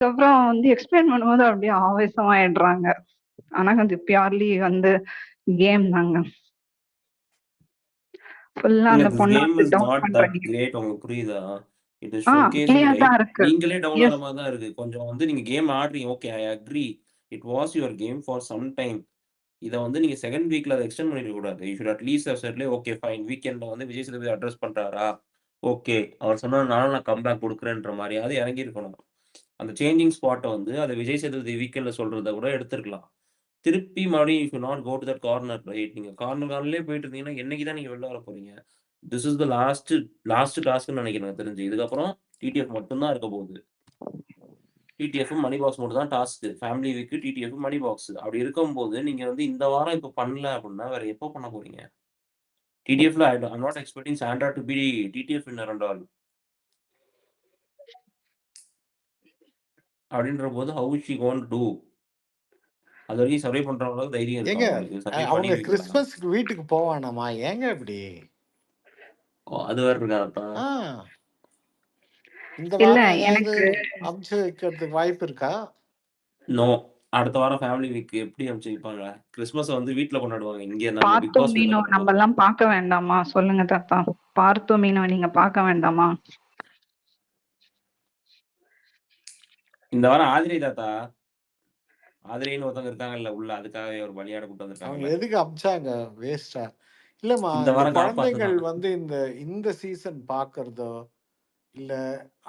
அதுக்கப்புறம் வந்து எக்ஸ்பிளைன் பண்ணும்போது அப்படியே ஆவேசமாயிடுறாங்க. ஆனா அது பியூர்லி வந்து கேம் தாங்க. ஃபுல்லா அந்த பொண்ண கேம் வந்து இஸ் டவுன் நாட் பண்ற தட் கேம். கிரேட். உங்களுக்கு புரியுதா? இட் இஸ் ஷோகேசிங் கிளியர் தான் ரைட். இருக்கு. நீங்களே டவுன் ஆகிற எஸ். மாதிரி தான் இருக்கு. கொஞ்சம் வந்து நீங்க கேம் ஆடுறீங்க, okay, I agree. It was your game for some time. இதை வந்து நீங்க செகண்ட் வீக்ல அதை எக்ஸ்டெண்ட் பண்ணிட கூடாது. You should at least have settle okay fine, வீக்கெண்ட்ல வந்து விஜய் சேதுபதி அட்ரஸ் பண்றாரா, ஓகே அவர் சொன்னதுனால நான் கம்பேக் கொடுக்குறேன்ற மாதிரியாவது இறங்கி இருக்கணும். அந்த சேஞ்சிங் ஸ்பாட்டை வந்து அதை விஜய் சேதுபதி வீக்கெண்ட்ல சொல்றதை கூட எடுத்துருக்கலாம். திருப்பி மறுபடியும் you not go to that corner right. நீங்க கார்னர்லேயே போயிட்டு இருந்தீங்கன்னா என்னைக்கு தான் நீங்க வெளில வர போறீங்க? திஸ் இஸ் த லாஸ்ட் டாஸ்க்னு நினைக்கிறேன் எனக்கு தெரிஞ்சு. இதுக்கப்புறம் டிடிஎஃப் மட்டும்தான் இருக்க போகுது. டிடிஎஃப் மணி பாக்ஸ் மட்டும் தான் task. Family week TDF money box. அப்படி இருக்கும்போது நீங்க வந்து இந்த வாரம் இப்போ பண்ணல அப்படின்னா வேற எப்போ பண்ண போறீங்க? டிடிஎஃப்ல I'm not expecting Sandra to be TTF winner and all. அப்படின்ற போது ஹவு ஷி கோன் டூ? அது வரைக்கும் சர்வே பண்ற அளவுக்கு தைரியம் இருக்கா ஏங்க உங்களுக்கு? சர்வே பண்ணி அவங்க வைக்கலாம். கிறிஸ்மஸ்க்கு வீட்டுக்கு போவானாமா? ஏங்க இப்படி? அது வேற இருக்காப்பா. ஆ, இந்த இல்ல வாரம் ஏதாவது எனக்கு அமுச்சு வைக்கிறதுக்கு வாய்ப்பு இருக்கா? நோ. அடுத்த வாரம் ஃபேமிலி வீக் எப்படி அனுப்பிச்சு வைப்பாங்க? கிறிஸ்மஸ் வந்து வீட்ல கொண்டாடுவாங்க. இங்க நம்ம பிக் பார்த்தோ பாஸ் வீட்ல மீனோ நம்ம கொண்டாடுவோம். எல்லாம் பார்க்க வேண்டாமா? சொல்லுங்க தாத்தா. பார்த்தோ மீனோ நீங்க பார்க்க வேண்டாமா? இந்த வாரம் ஆதிரை தாத்தா. ஆதிரைன்னு ஒருத்தவங்க இருக்காங்கல்ல உள்ள, அதுக்காகவே ஒரு பலியாட கூட்டு அவங்க வந்திருக்காங்கல்ல. எதுக்கு அமிச்சாங்க? வேஸ்டா? இல்லம்மா, இந்த இந்த வாரம் குழந்தைகள் காப்பாத்தணும். வந்து இந்த சீசன் பார்க்கறதோ இல்ல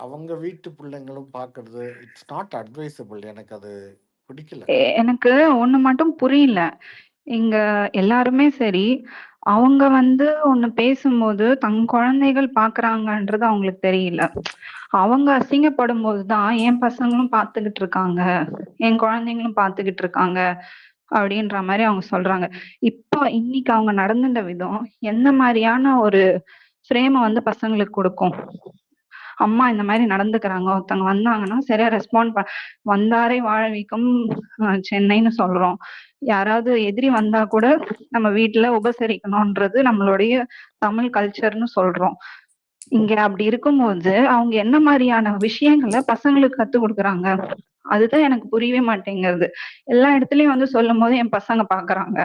அவங்க வீட்டு பிள்ளைங்களும் பார்க்கறது இட்ஸ் நாட் அட்வைசபிள். எனக்கு அது பிடிக்கல. எனக்கு ஒண்ணு மட்டும் புரியல. இங்க எல்லாருமே சரி, அவங்க வந்து ஒண்ணு பேசும்போது தன் குழந்தைகள் பார்க்கறாங்கன்றது அவங்களுக்கு தெரியல. அவங்க அசிங்கப்படும்போது தான் என் பசங்களும் பார்த்துக்கிட்டு இருக்காங்க, என் குழந்தைங்களும் பார்த்துக்கிட்டு இருக்காங்க அப்படின்ற மாதிரி அவங்க சொல்றாங்க. இப்போ இன்னைக்கு அவங்க நடந்துட்ட விதம் எந்த மாதிரியான ஒரு ஃப்ரேமை வந்து பசங்களுக்கு கொடுக்கும்? அம்மா இந்த மாதிரி நடந்துக்கிறாங்க, ஒருத்தவங்க வந்தாங்கன்னா சரியா ரெஸ்பாண்ட் வந்தாரை வாழ வைக்கும் சென்னைன்னு சொல்றோம். யாராவது எதிரி வந்தா கூட நம்ம வீட்டுல உபசரிக்கணும்ன்றது நம்மளுடைய தமிழ் கல்ச்சர்னு சொல்றோம். இங்க அப்படி இருக்கும்போது அவங்க என்ன மாதிரியான விஷயங்களை பசங்களுக்கு கத்து கொடுக்குறாங்க? அதுதான் எனக்கு புரியவே மாட்டேங்கிறது. எல்லா இடத்துலயும் வந்து சொல்லும் போது என் பசங்க பாக்குறாங்க,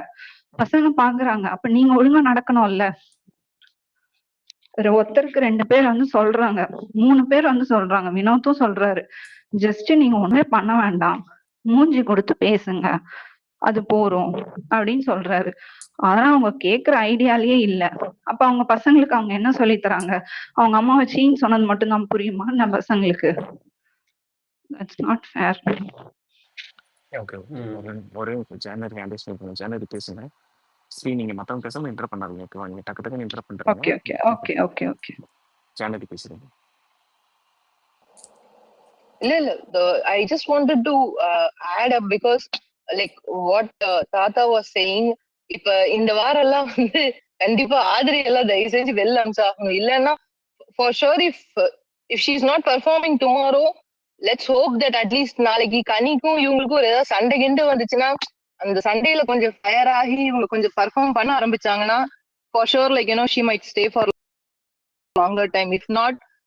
அப்ப நீங்க ஒழுங்கா நடக்கணும்ல. ஒருத்தருக்கு 2 பேர் வந்து சொல்றாங்க, 3 பேர் வந்து சொல்றாங்க. வினோத்தும் சொல்றாரு, ஜஸ்ட் நீங்க ஒண்ணுமே பண்ண வேண்டாம், மூஞ்சி கொடுத்து பேசுங்க, அது போறோம் அப்படின்னு சொல்றாரு. ஆனா அவங்க கேக்குற ஐடியாலயே இல்ல. அப்ப அவங்க பசங்களுக்கு அவங்க என்ன சொல்லி தராங்க? அவங்க அம்மாவை சீன்னு சொன்னது மட்டும்தான் புரியுமா நம்ம பசங்களுக்கு? That's not fair. ஓகே, ஒரே ஜனவரி அண்டர்ஸ்டாண்ட் பண்ணுங்க. ஜனவரி பேசுங்க. ஸ்ரீ, நீங்க மத்தவங்க பேசாம இன்டர் பண்ணாதீங்க, ஓகேவா? நீங்க டக்கு டக்குன்னு இன்டர் பண்றீங்க. Okay okay okay okay okay. ஜனவரி பேசுறீங்க. இல்ல, I just wanted to add up because like what Tata was saying, இப்ப இந்த வாரம் எல்லாம் வந்து கண்டிப்பா ஆதிரி எல்லாம் தயவு செஞ்சு வெளில அனுப்பிச்சாகணும். இல்லைன்னா for sure if she is not performing tomorrow, let's hope that at least நாளைக்கு கனிக்கும் இவங்களுக்கும் ஒரு ஏதாவது சண்டை கிண்டு வந்துச்சுன்னா அந்த சண்டையில கொஞ்சம் ஃபயர் ஆகி இவங்க கொஞ்சம் பர்ஃபார்ம் பண்ண ஆரம்பிச்சாங்கன்னா for sure like she might stay for longer time.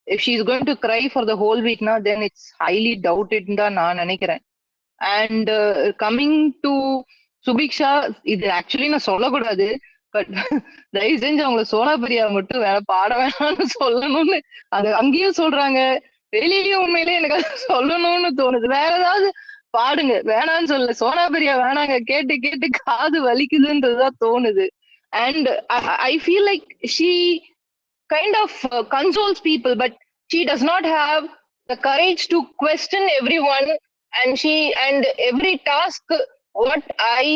If she's going to cry for the whole week now, then it's highly doubted தான் நான் நினைக்கிறேன். And coming to சுபிக்ஷா, இது ஆக்சுவலி நான் சொல்லக்கூடாது, பட் தயவு செஞ்சு அவங்கள சோனா பிரியா மட்டும் வேற பாட வேணாம்னு சொல்லணும்னு அது அங்கேயும் சொல்றாங்க, வெளியிலயும் உண்மையிலேயே எனக்கு அது சொல்லணும்னு தோணுது. வேற ஏதாவது பாடுங்க, வேணான்னு சொல்லல, சோனா பிரியா வேணாங்க, கேட்டு கேட்டு காது வலிக்குதுன்றதுதான் தோணுது. And I feel like she kind of consoles people, but she does not have the courage to question everyone. And every task, what I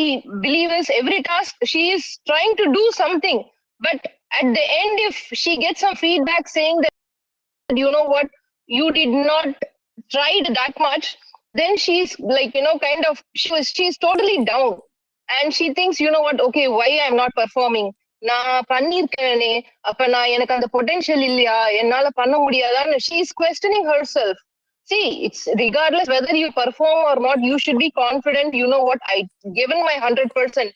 believe is every task she is trying to do something, but at the end if she gets some feedback saying that you know what, you did not tried that much, then she's like kind of she's totally down, and she thinks okay, why I'm not performing, நான் பண்ணிருக்கேனே, அப்ப நான் எனக்கு அந்த potential இல்லையா, என்னால பண்ண முடியாதான்னு she is questioning herself. See, it's regardless whether you perform or not, you should be confident, what, I given my 100%,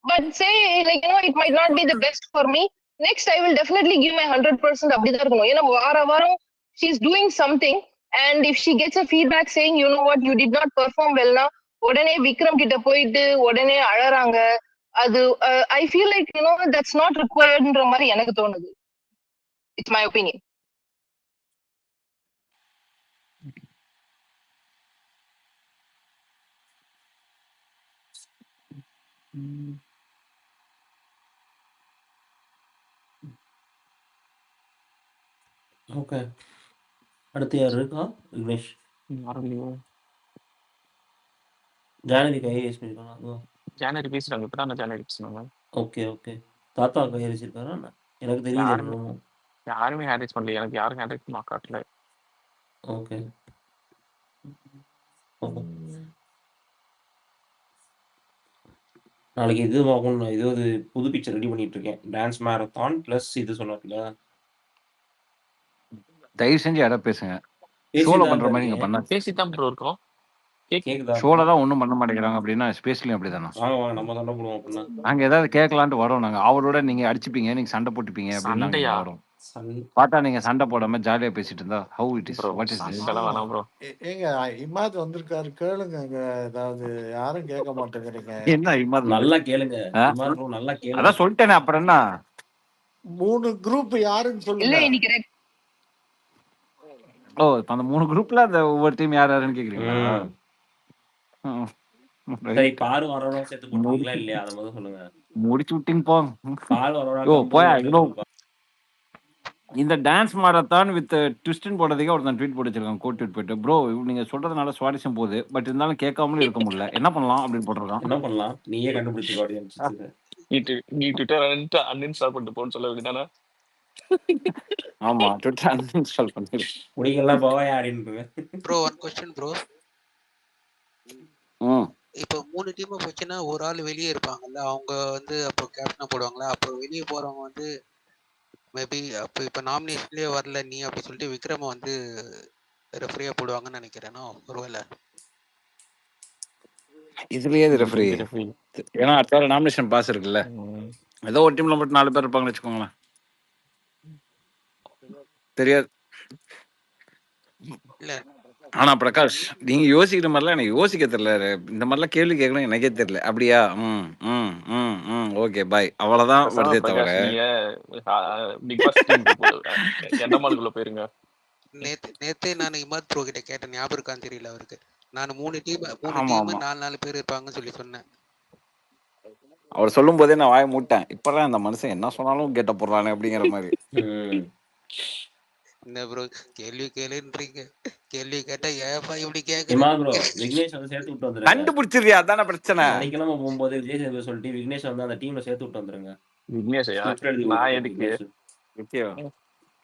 but say like it might not be the best for me, next I will definitely give my 100%. அப்படிதான் இருக்கணும். ஏன்னா வார வாரம் she is doing something and if she gets a feedback saying, you know what, you did not perform well now, உடனே விக்ரம் கிட்ட போயிட்டு உடனே அழறாங்க. அது I feel like, you know, that's not requiredன்ற மாதிரி எனக்கு தோணுது. It's my opinion. ஓகே, அடுத்து யார் இருக்கா? விக்னேஷ். யாரும் இல்லையோ. ஜானகி கை ரேஸ் பண்ணிருக்காங்க. அதுவா? ஜானரி பேசுறாங்க, இப்போ தான் ஜானரி பேசுனாங்க. Okay okay. தாத்தா கை ரேசிருக்காரா? எனக்கு தெரியல யாருமே இன்னும். யாருமே ஹேண்ட் ரைஸ் பண்ணல. எனக்கு யாரும் ஹேண்ட் ரைஸ் காட்டல. ஓகே. நாளைக்கு இது பார்க்கணும். நான் இது ஒரு புது பிக்சர் ரெடி பண்ணிட்டு இருக்கேன். டான்ஸ் மேரத்தான் ப்ளஸ் இது சொன்னார்ல. தயவு செஞ்சு யாராவது பேசுங்க. ஷோல பேசிதான் பண்ற மாதிரி நீங்க இருக்கேன். பண்ணா பேசித்தான் ப்ரோ இருக்கோம். கேக்குதா? ஷோல தான் ஒன்றும் பண்ண மாட்டேங்கிறாங்க அப்படின்னா ஸ்பேஸ்லயும் அப்படிதானா? வாங்க வாங்க நம்ம சண்டை போடுவோம் அப்படின்னா. நாங்க ஏதாவது கேட்கலான்ட்டு வரோம். நாங்க அவரோட நீங்க அடிச்சுப்பீங்க, நீங்க சண்டை போட்டுப்பீங்க அப்படின்னு நாங்க சண்டையா? இங்க வரோம். பார்த்தா நீங்க சண்டை போடாம ஜாலியா பேசிட்டு இருந்தா how it is, bro what is this? சண்டைலாம் வேணாம் ப்ரோ. ஏங்க இமாத் வந்திருக்காரு, கேளுங்க. ஏதாவது யாரும் கேட்க மாட்டேங்கிறீங்க. என்ன இமாத் நல்லா கேளுங்க. ஆ? இமாத் bro நல்லா கேளுங்க. அதான் சொல்லிட்டேனே, அப்புறம் என்ன? 3 குரூப் யாருன்னு இல்ல சொல்லுங்க. இன்னைக்கு ஓ, இப்ப அந்த 3 குரூப்ல அந்த ஒவ்வொரு டீம் யார் யாருன்னு கேக்குறீங்களா? ம். ம். சரி, பாரு வரோட சேர்த்து போட்டுருக்கீங்களா இல்லையா? அதை முதல்ல சொல்லுங்க. முடிச்சு விட்டீங்க போ. பால் வரோட யோ போயா. இவ்வளோ இந்த டான்ஸ் மாரத்தான் வித் ட்விஸ்டன் போடுறதுக்கே ஒருத்தன் ட்வீட் போட்டு வச்சிருக்கான், கோட் ட்வீட் போயிட்டு, ப்ரோ நீங்க சொல்றதுனால சுவாரஸ்யம் போகுது, பட் இருந்தாலும் கேட்காமலும் இருக்க முடியல, என்ன பண்ணலாம் அப்படின்னு போட்டிருக்கான். என்ன பண்ணலாம்? நீயே கண்டுபிடிச்சுக்கோ அப்படின்னு. நீ ட்விட்டர் அன்இன்ஸ்டால் பண்ணிட்டு போன்னு சொல்ல வேண்டியதானே? ஆமா, ட்விட்டர் அன்இன்ஸ்டால் பண்ணிரு. முடிக்கலாம் போவாயா அப்படின்னு. Bro one question bro. இப்போ 3 டீம் போச்சுன்னா ஒரு ஆள் வெளியே இருப்பாங்கல்ல, அவங்க வந்து அப்போ கேப்டனா போடுவாங்களா? அப்போ வெளியே போறவங்க வந்து மேபி அப்போ இப்போ நாமினேஷன்லயே வரல நீ அப்படி சொல்லிட்டு விக்ரம வந்து ரெஃப்ரியா போடுவாங்கன்னு நினைக்கிறேனோ ஒருவேளை. இதுலயே இது ரெஃப்ரி, ஏன்னா அடுத்த வாரம் நாமினேஷன் பாஸ் இருக்குல்ல, ஏதோ ஒரு டீம்ல மட்டும் 4 பேர் இருப்பாங்கன்னு வச்சுக்கோங்களேன். தெரியாது. இல்ல ஆனா பிரகாஷ், நீங்க யோசிக்கிற மாதிரிலாம் எனக்கு யோசிக்க தெரியல. இந்த மாதிரிலாம் கேள்வி கேட்கணும் எனக்கே தெரியல. அப்படியா? ஓகே பாய், அவ்வளவுதான் வருதே தவிர. பிக் பாஸ் டீமுக்கு போடுங்க, எண்டமாலுக்குள்ள போயிருங்க. நேத்தே நான் இமாத் ப்ரோ கிட்ட கேட்டேன், ஞாபகம் இருக்கான்னு தெரியல அவருக்கு. நான் 3 டீம் ஆமா. 4 பேர் இருப்பாங்கன்னு சொல்லி சொன்னேன். அவர் சொல்லும் போதே நான் வாய மூட்டேன். இப்பதான் அந்த மனுஷன் என்ன சொன்னாலும் கேட்ட போடுறானே அப்படிங்கிற மாதிரி. என்ன ப்ரோ கேள்வி கேளுன்றீங்க, கேள்வி கேட்டா ஏப்பா இப்படி இமாத் கேக்குறீங்க? bro, விக்னேஷ் வந்து சேர்த்து விட்டு வந்துருங்க. கண்டுபிடிச்சிருவியா? அதான பிரச்சனை. சனிக்கிழமை போகும்போது விஜய் சேதுபதி சொல்லிட்டு விக்னேஷ் வந்து அந்த டீம்ல சேர்த்து விட்டு வந்துருங்க. விக்னேஷையா? Script எழுதி நான் கொடுத்துரு எதுக்கு? விக்னேஷ்.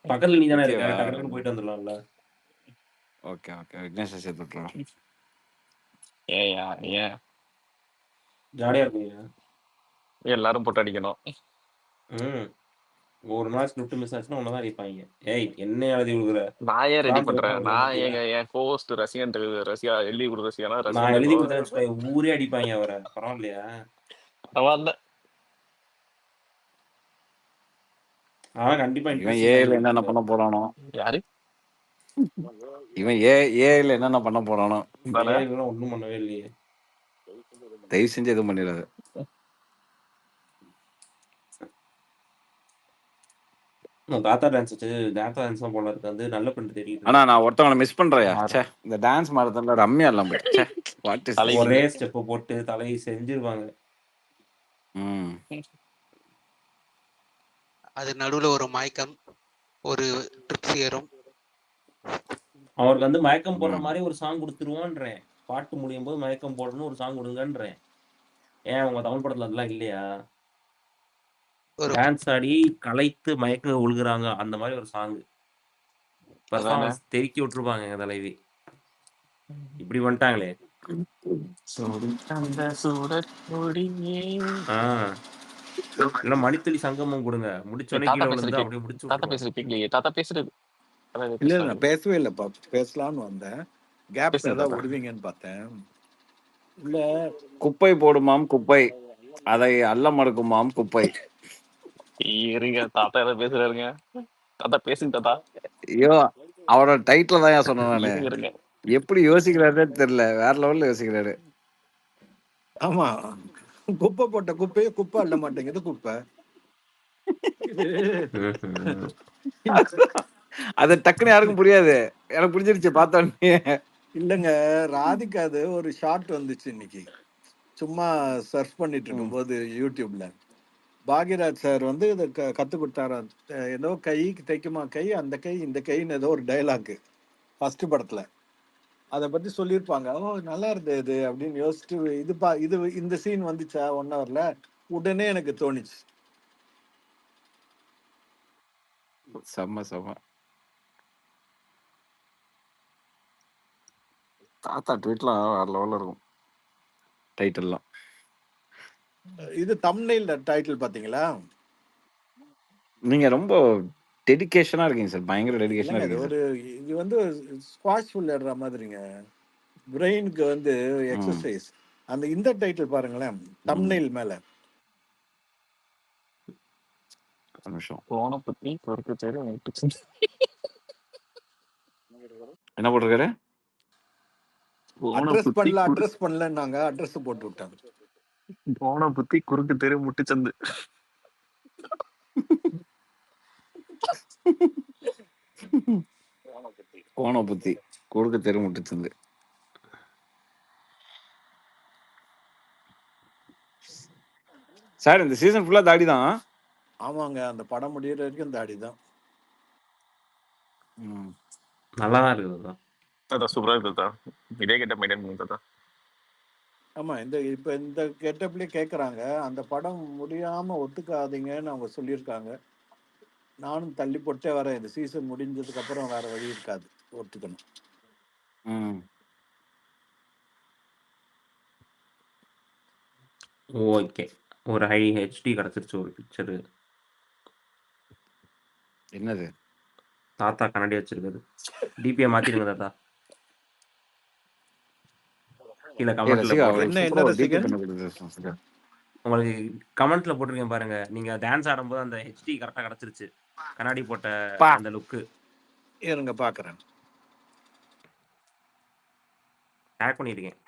பக்கத்துல நீ தானே இருக்க, ஓகேவா? டக்குனு போயிட்டு வந்துடலாம்ல. ஓகே விக்னேஷை சேர்த்து விட்டுறோம். ஏயா ஏன் ஜாலியா இருக்குங்க. எல்லாரும் போட்டு அடிக்கணும்? ஒரு நாள் ஸ்கிரிப்ட் மிஸ் ஆச்சுன்னா ஒன்னதான் அடிப்பாங்க. ஏய் என்ன எழுதி கொடுக்குற? நான் ஏன் ரெடி நான் பண்றேன்? போட்டு நான் வந்துட்டியா? என் கோஸ்ட் ரசிகன் ரசிகா எழுதி கொடுத்த ரசிகனா நான் எழுதி ரசிகன் கொடுத்தேன்னு வச்சுக்கோ, ஊரே அடிப்பாங்க அவரை. பரவாயில்லையா? அவன் அவன் கண்டிப்பா இவன் ஏல என்னென்ன பண்ண போறானோ. யாரு? இவன் ஏல என்னென்ன பண்ண போறானோ. ஒண்ணும் பண்ணவே இல்லையே. தயவு செஞ்சு எதுவும் பண்ணிடாது. தாத்தா டான்ஸ் தான் போல இருக்கு, வந்து நல்ல பண்ணி தெரியுது. ஆனா நான் ஒருத்தவங்களை மிஸ் பண்றேயா. இந்த டான்ஸ் மாரத்தான்ல ரம்யா எல்லாம் போயிடுச்சு. வாட் இஸ் ஒரே ஸ்டெப் போட்டு தலையை செஞ்சிருவாங்க. அது நடுவுல ஒரு மயக்கம், ஒரு ட்ரிப்ஸ் ஏறும். அவருக்கு வந்து மயக்கம் போடுற மாதிரி ஒரு சாங் கொடுத்துருவான்றேன். பாட்டு முடியும் போது மயக்கம் போடணும் ஒரு சாங் கொடுங்கன்றேன். ஏன் உங்க தமிழ் படத்துல அதெல்லாம் இல்லையா? டான்ஸ் ஆடி கலைத்து மயக்க ஒழுகுறாங்க, அந்த மாதிரி ஒரு சாங் பர்ஃபார்மன்ஸ் தெருக்கி விட்டுருப்பாங்க எங்க தலைவி. இப்படி வந்துட்டாங்களே. இல்ல மணித்துளி சங்கமம் கொடுங்க, முடிச்சோடனே கீழே விழுந்து அப்படியே முடிச்சு. தாத்தா பேசுறது தாத்தா பேசுறது இல்ல பேசவே இல்லப்பா, பேசலாம்னு வந்தேன். கேப் ஏதாவது விடுவீங்கன்னு பார்த்தேன். இல்ல குப்பை போடுமாம் குப்பை, அதை அல்ல மறுக்குமாம் குப்பை. இருங்க தாத்தா ஏதாவது பேசுறாருங்க. தாத்தா பேசுங்க தாத்தா. ஐயோ அவரோட டைட்டில் தான் சொன்னேன் நானு. இருங்க இருங்க. எப்படி யோசிக்கிறாருன்னே தெரியல, வேற லெவல்ல யோசிக்கிறாரு. ஆமா, குப்பை போட்ட குப்பையே குப்பை அள்ள மாட்டேங்குது குப்பை. அது டக்குன்னு யாருக்கும் புரியாது. எனக்கு புரிஞ்சிருச்சு பார்த்தோன்னே. இல்லைங்க, ராதிகா அது ஒரு ஷார்ட் வந்துச்சு இன்னைக்கு, சும்மா சர்ச் பண்ணிட்டு இருக்கும்போது யூடியூப்ல. பாக்யராஜ் சார் வந்து இதை கற்றுக் கொடுத்தாரா, ஏதோ கை தைக்குமா கை, அந்த கை இந்த கைன்னு ஏதோ ஒரு டைலாக் ஃபர்ஸ்ட் படத்துல அதை பத்தி சொல்லியிருப்பாங்க. ஓ நல்லா இருந்தது இது அப்படின்னு யோசிச்சுட்டு இது இந்த சீன் வந்துச்சா 1 ஹவர்ல, உடனே எனக்கு தோணுச்சு. செம்ம செம்ம. தாத்தா ட்வீட்லாம் வேற லெவல்ல இருக்கும், டைட்டில்லாம். இது தம்ப்நெயில் டைட்டில் பாத்தீங்களா? நீங்க ரொம்ப டெடிகேஷனா இருக்கீங்க சார், பயங்கர டெடிகேஷனா இல்லைங்க, இது இருக்கீங்க ஒரு சார். இது வந்து ஸ்குவாஷ் விளையாடுற மாதிரிங்க, பிரெயினுக்கு வந்து எக்ஸசைஸ். அந்த இந்த டைட்டில் பாருங்களேன், தம்ப்நெயில் மேல. ஒரு நிமிஷம், போன பத்தி பொறுத்து தெரு முட்டுச்சந்து. என்ன போட்டிருக்காரு? போன அட்ரஸ் புத்தி பண்ணல அட்ரஸ் பண்ணலன்னாங்க, அட்ரஸ் போட்டு விட்டாங்க. போன புத்தி குறுக்கு தெரு முட்டுச்சந்து. கோண புத்தி கொடுக்க தெரு முட்டுச்சந்து. சார் இந்த சீசன் ஃபுல்லா தாடி தான். ஆமாங்க, அந்த படம் முடியிற வரைக்கும் தாடி தான். நல்லா தான் இருக்குது. அதான் சூப்பரா இருக்குதா, இதே கிட்ட மெயின்டைன் பண்ணுறதா. ஆமா, இப்ப இந்த கெட்டப்லயே கேக்குறாங்க, அந்த படம் முடியாம ஒத்துக்காதீங்கன்னு அவங்க சொல்லியிருக்காங்க. நானும் தள்ளி போட்டே வரேன், இந்த சீசன் முடிஞ்சதுக்கு அப்புறம் வேற வழி இருக்காது, ஒத்துக்கணும். ஓகே, ஒரு ஹை ஹெச்டி கிடைச்சிருச்சு ஒரு பிக்சரு. என்னது? தாத்தா கண்ணாடி வச்சிருக்குது. டிபியை மாத்திடுங்க தாத்தா. கீழே கமெண்ட்ல போடுறேன். உங்களுக்கு கமெண்ட்ல போட்டிருக்கேன் பாருங்க, நீங்க டான்ஸ் ஆடும்போது அந்த ஹெச்டி கரெக்டா கிடைச்சிருச்சு, கண்ணாடி போட்ட அந்த லுக்கு. இருங்க பாக்குறேன், டேக் பண்ணிருக்கேன்.